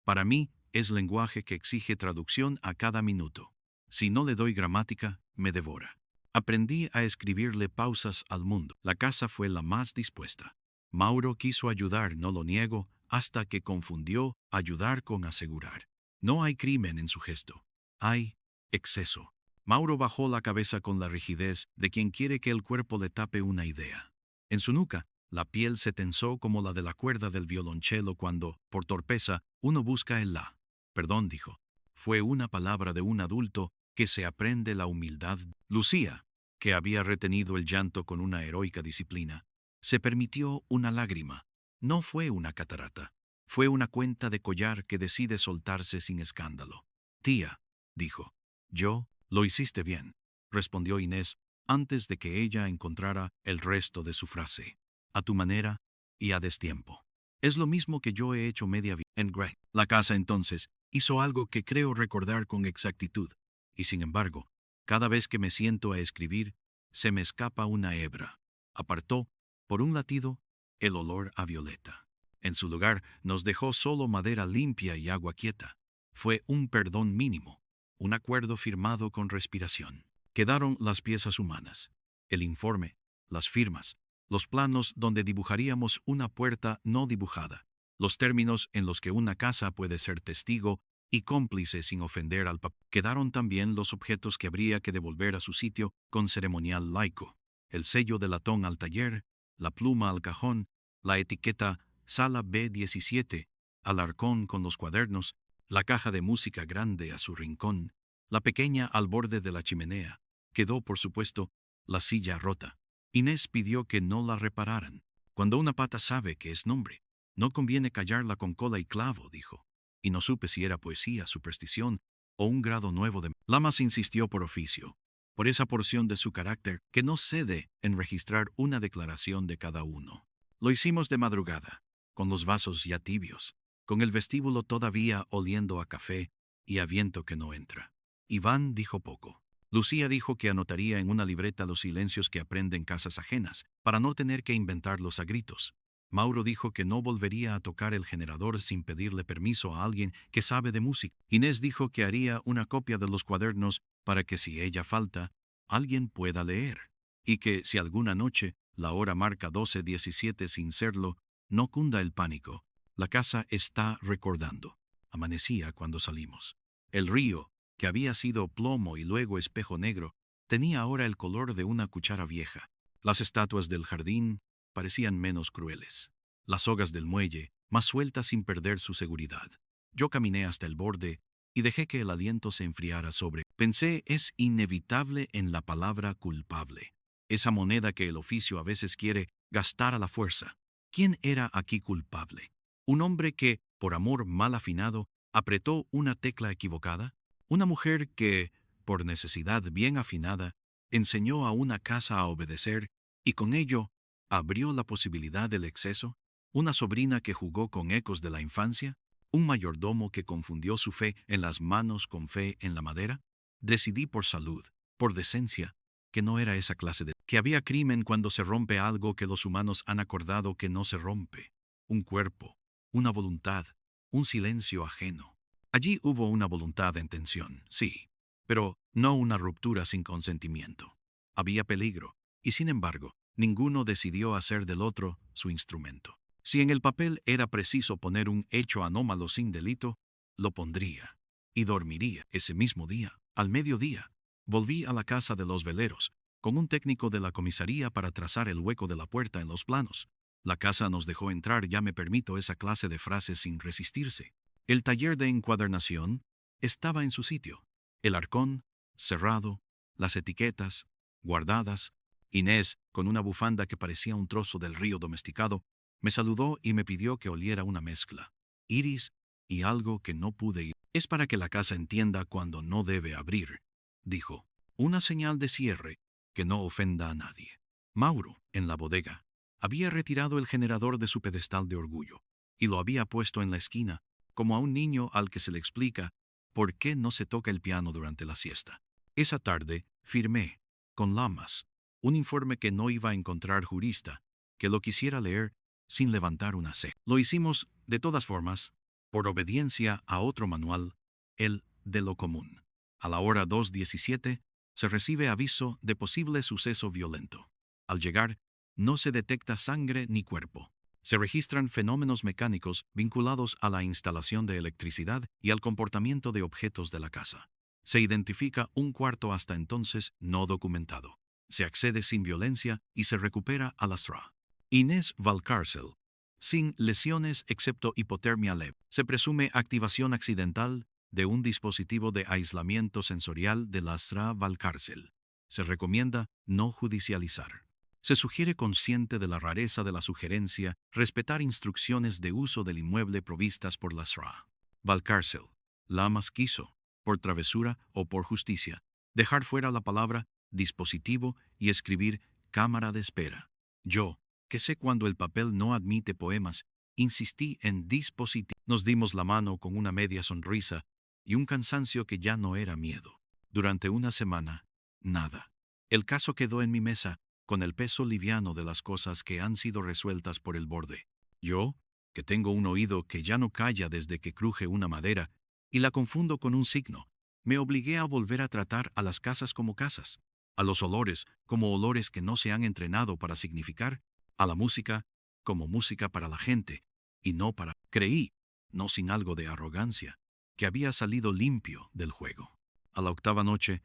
Para mí es lenguaje que exige traducción a cada minuto. Si no le doy gramática, me devora. Aprendí a escribirle pausas al mundo. La casa fue la más dispuesta. Mauro quiso ayudar, no lo niego, hasta que confundió ayudar con asegurar. No hay crimen en su gesto. Hay exceso. Mauro bajó la cabeza con la rigidez de quien quiere que el cuerpo le tape una idea. En su nuca, la piel se tensó como la de la cuerda del violonchelo cuando, por torpeza, uno busca el la. Perdón, dijo. Fue una palabra de un adulto que se aprende la humildad. Lucía, que había retenido el llanto con una heroica disciplina, se permitió una lágrima. No fue una catarata. Fue una cuenta de collar que decide soltarse sin escándalo. Tía, dijo. Yo, lo hiciste bien, respondió Inés antes de que ella encontrara el resto de su frase. A tu manera y a destiempo. Es lo mismo que yo he hecho media vida en Grey. La casa entonces hizo algo que creo recordar con exactitud, y sin embargo, cada vez que me siento a escribir, se me escapa una hebra. Apartó, por un latido, el olor a violeta. En su lugar nos dejó solo madera limpia y agua quieta. Fue un perdón mínimo, un acuerdo firmado con respiración. Quedaron las piezas humanas, el informe, las firmas, los planos donde dibujaríamos una puerta no dibujada, los términos en los que una casa puede ser testigo y cómplice sin ofender al papá. Quedaron también los objetos que habría que devolver a su sitio con ceremonial laico, el sello de latón al taller, la pluma al cajón, la etiqueta Sala B17 al arcón con los cuadernos, la caja de música grande a su rincón, la pequeña al borde de la chimenea. Quedó, por supuesto, la silla rota. Inés pidió que no la repararan. Cuando una pata sabe que es nombre, no conviene callarla con cola y clavo, dijo. Y no supe si era poesía, superstición o un grado nuevo de... Lamas insistió por oficio, por esa porción de su carácter que no cede en registrar una declaración de cada uno. Lo hicimos de madrugada, con los vasos ya tibios, con el vestíbulo todavía oliendo a café y a viento que no entra. Iván dijo poco. Lucía dijo que anotaría en una libreta los silencios que aprende en casas ajenas, para no tener que inventarlos a gritos. Mauro dijo que no volvería a tocar el generador sin pedirle permiso a alguien que sabe de música. Inés dijo que haría una copia de los cuadernos para que si ella falta, alguien pueda leer. Y que si alguna noche la hora marca 12:17 sin serlo, no cunda el pánico. La casa está recordando. Amanecía cuando salimos. El río, que había sido plomo y luego espejo negro, tenía ahora el color de una cuchara vieja. Las estatuas del jardín parecían menos crueles. Las sogas del muelle, más sueltas sin perder su seguridad. Yo caminé hasta el borde y dejé que el aliento se enfriara sobre. Pensé, es inevitable en la palabra culpable. Esa moneda que el oficio a veces quiere gastar a la fuerza. ¿Quién era aquí culpable? ¿Un hombre que, por amor mal afinado, apretó una tecla equivocada? ¿Una mujer que, por necesidad bien afinada, enseñó a una casa a obedecer y con ello abrió la posibilidad del exceso? ¿Una sobrina que jugó con ecos de la infancia? ¿Un mayordomo que confundió su fe en las manos con fe en la madera? Decidí por salud, por decencia, que no era esa clase de... que había crimen cuando se rompe algo que los humanos han acordado que no se rompe. Un cuerpo, una voluntad, un silencio ajeno. Allí hubo una voluntad en tensión, sí, pero no una ruptura sin consentimiento. Había peligro, y sin embargo, ninguno decidió hacer del otro su instrumento. Si en el papel era preciso poner un hecho anómalo sin delito, lo pondría. Y dormiría ese mismo día, al mediodía. Volví a la casa de los veleros, con un técnico de la comisaría para trazar el hueco de la puerta en los planos. La casa nos dejó entrar, ya me permito esa clase de frases sin resistirse. El taller de encuadernación estaba en su sitio. El arcón, cerrado, las etiquetas, guardadas. Inés, con una bufanda que parecía un trozo del río domesticado, me saludó y me pidió que oliera una mezcla. Iris y algo que no pude ir. Es para que la casa entienda cuando no debe abrir, dijo. Una señal de cierre que no ofenda a nadie. Mauro, en la bodega, Había retirado el generador de su pedestal de orgullo y lo había puesto en la esquina, como a un niño al que se le explica por qué no se toca el piano durante la siesta. Esa tarde firmé, con lamas, un informe que no iba a encontrar jurista que lo quisiera leer sin levantar una ceja. Lo hicimos, de todas formas, por obediencia a otro manual, el de lo común. A la hora 2:17 se recibe aviso de posible suceso violento. Al llegar, no se detecta sangre ni cuerpo. Se registran fenómenos mecánicos vinculados a la instalación de electricidad y al comportamiento de objetos de la casa. Se identifica un cuarto hasta entonces no documentado. Se accede sin violencia y se recupera a la SRA. Inés Valcárcel, sin lesiones excepto hipotermia leve. Se presume activación accidental de un dispositivo de aislamiento sensorial de la SRA Valcárcel. Se recomienda no judicializar. Se sugiere, consciente de la rareza de la sugerencia, respetar instrucciones de uso del inmueble provistas por la SRA. Valcárcel. Lamas quiso, por travesura o por justicia, dejar fuera la palabra dispositivo y escribir cámara de espera. Yo, que sé cuando el papel no admite poemas, insistí en dispositivo. Nos dimos la mano con una media sonrisa y un cansancio que ya no era miedo. Durante una semana, nada. El caso quedó en mi mesa, con el peso liviano de las cosas que han sido resueltas por el borde. Yo, que tengo un oído que ya no calla desde que cruje una madera, y la confundo con un signo, me obligué a volver a tratar a las casas como casas, a los olores como olores que no se han entrenado para significar, a la música como música para la gente, y no para... Creí, no sin algo de arrogancia, que había salido limpio del juego. A la octava noche,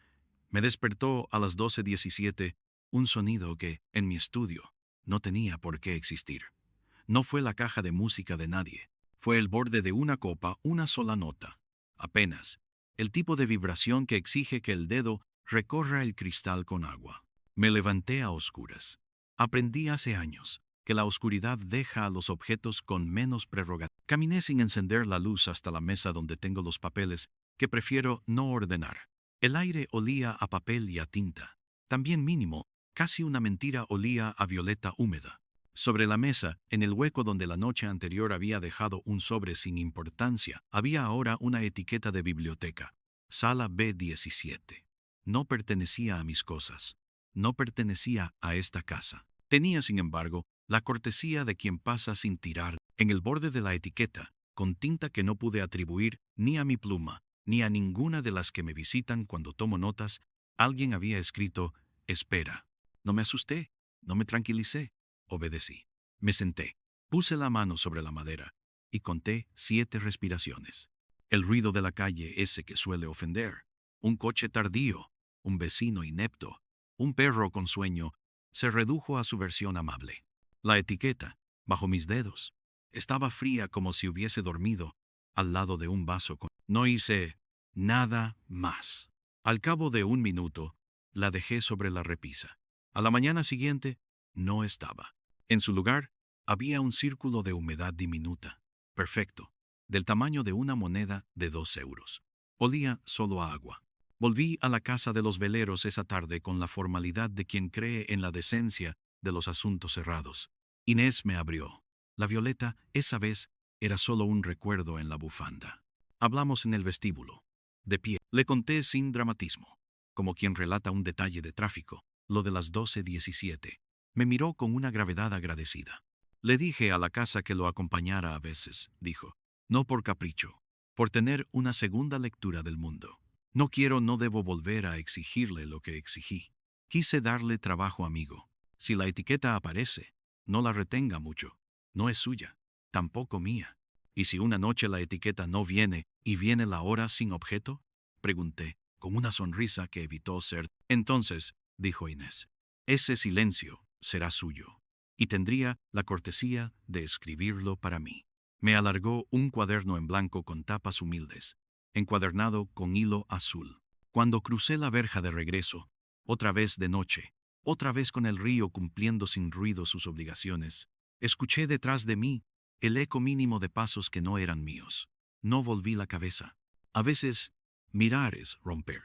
me despertó a las 12:17 un sonido que, en mi estudio, no tenía por qué existir. No fue la caja de música de nadie. Fue el borde de una copa, una sola nota. Apenas. El tipo de vibración que exige que el dedo recorra el cristal con agua. Me levanté a oscuras. Aprendí hace años que la oscuridad deja a los objetos con menos prerrogativas. Caminé sin encender la luz hasta la mesa donde tengo los papeles, que prefiero no ordenar. El aire olía a papel y a tinta. También mínimo, casi una mentira, olía a violeta húmeda. Sobre la mesa, en el hueco donde la noche anterior había dejado un sobre sin importancia, había ahora una etiqueta de biblioteca. Sala B17. No pertenecía a mis cosas. No pertenecía a esta casa. Tenía, sin embargo, la cortesía de quien pasa sin tirar. En el borde de la etiqueta, con tinta que no pude atribuir ni a mi pluma, ni a ninguna de las que me visitan cuando tomo notas, alguien había escrito: espera. No me asusté, no me tranquilicé. Obedecí. Me senté, puse la mano sobre la madera y conté 7 respiraciones. El ruido de la calle, ese que suele ofender, un coche tardío, un vecino inepto, un perro con sueño, se redujo a su versión amable. La etiqueta, bajo mis dedos, estaba fría como si hubiese dormido al lado de un vaso con... No hice nada más. Al cabo de un minuto, la dejé sobre la repisa. A la mañana siguiente, no estaba. En su lugar, había un círculo de humedad diminuta, perfecto, del tamaño de una moneda de 2 euros. Olía solo a agua. Volví a la casa de los veleros esa tarde con la formalidad de quien cree en la decencia de los asuntos cerrados. Inés me abrió. La violeta, esa vez, era solo un recuerdo en la bufanda. Hablamos en el vestíbulo. De pie, le conté sin dramatismo, como quien relata un detalle de tráfico, lo de las 12:17. Me miró con una gravedad agradecida. Le dije a la casa que lo acompañara a veces, dijo. No por capricho, por tener una segunda lectura del mundo. No quiero, no debo volver a exigirle lo que exigí. Quise darle trabajo amigo. Si la etiqueta aparece, no la retenga mucho. No es suya, tampoco mía. ¿Y si una noche la etiqueta no viene y viene la hora sin objeto? Pregunté, con una sonrisa que evitó ser. Entonces, dijo Inés, ese silencio será suyo, y tendría la cortesía de escribirlo para mí. Me alargó un cuaderno en blanco con tapas humildes, encuadernado con hilo azul. Cuando crucé la verja de regreso, otra vez de noche, otra vez con el río cumpliendo sin ruido sus obligaciones, escuché detrás de mí el eco mínimo de pasos que no eran míos. No volví la cabeza. A veces, mirar es romper.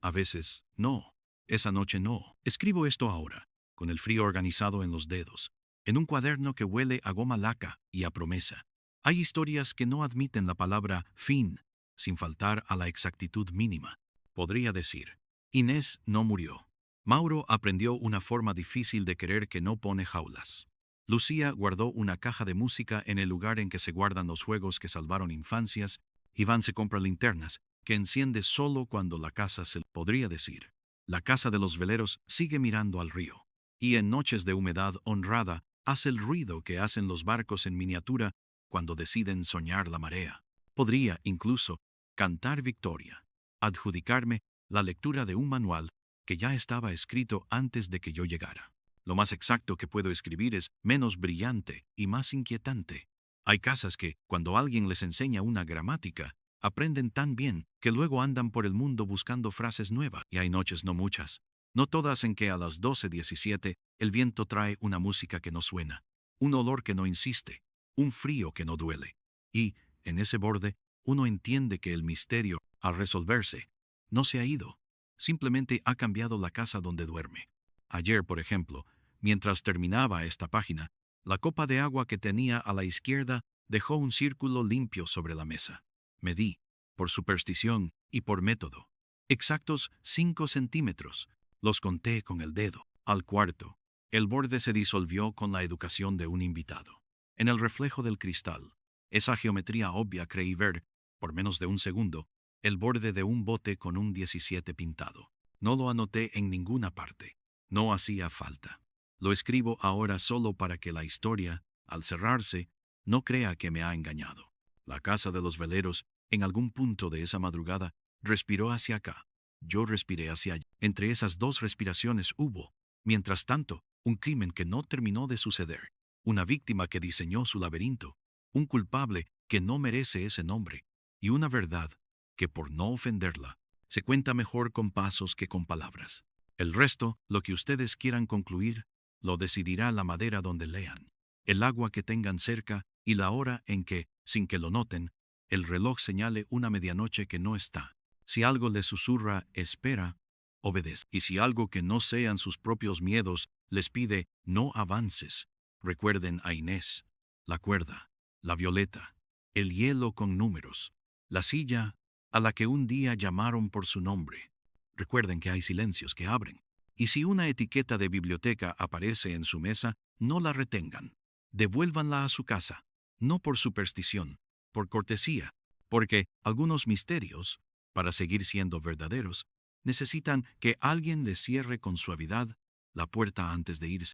A veces, no. Esa noche no. Escribo esto ahora, con el frío organizado en los dedos, en un cuaderno que huele a goma laca y a promesa. Hay historias que no admiten la palabra fin, sin faltar a la exactitud mínima. Podría decir, Inés no murió. Mauro aprendió una forma difícil de querer que no pone jaulas. Lucía guardó una caja de música en el lugar en que se guardan los juegos que salvaron infancias. Iván se compra linternas, que enciende solo cuando la casa se... Podría decir, la casa de los veleros sigue mirando al río. Y en noches de humedad honrada, hace el ruido que hacen los barcos en miniatura cuando deciden soñar la marea. Podría, incluso, cantar victoria, adjudicarme la lectura de un manual que ya estaba escrito antes de que yo llegara. Lo más exacto que puedo escribir es menos brillante y más inquietante. Hay casas que, cuando alguien les enseña una gramática, aprenden tan bien que luego andan por el mundo buscando frases nuevas. Y hay noches, no muchas, no todas, en que a las 12:17 el viento trae una música que no suena, un olor que no insiste, un frío que no duele. Y, en ese borde, uno entiende que el misterio, al resolverse, no se ha ido, simplemente ha cambiado la casa donde duerme. Ayer, por ejemplo, mientras terminaba esta página, la copa de agua que tenía a la izquierda dejó un círculo limpio sobre la mesa. Medí, por superstición y por método, exactos 5 centímetros. Los conté con el dedo. Al cuarto, el borde se disolvió con la educación de un invitado. En el reflejo del cristal, esa geometría obvia, creí ver, por menos de un segundo, el borde de un bote con un 17 pintado. No lo anoté en ninguna parte. No hacía falta. Lo escribo ahora solo para que la historia, al cerrarse, no crea que me ha engañado. La casa de los veleros, en algún punto de esa madrugada, respiró hacia acá. Yo respiré hacia allá. Entre esas dos respiraciones hubo, mientras tanto, un crimen que no terminó de suceder. Una víctima que diseñó su laberinto. Un culpable que no merece ese nombre. Y una verdad que, por no ofenderla, se cuenta mejor con pasos que con palabras. El resto, lo que ustedes quieran concluir, lo decidirá la madera donde lean, el agua que tengan cerca y la hora en que, sin que lo noten, el reloj señale una medianoche que no está. Si algo les susurra, espera, obedece. Y si algo que no sean sus propios miedos les pide, no avances, recuerden a Inés, la cuerda, la violeta, el hielo con números, la silla a la que un día llamaron por su nombre. Recuerden que hay silencios que abren. Y si una etiqueta de biblioteca aparece en su mesa, no la retengan. Devuélvanla a su casa, no por superstición, por cortesía, porque algunos misterios, para seguir siendo verdaderos, necesitan que alguien les cierre con suavidad la puerta antes de irse.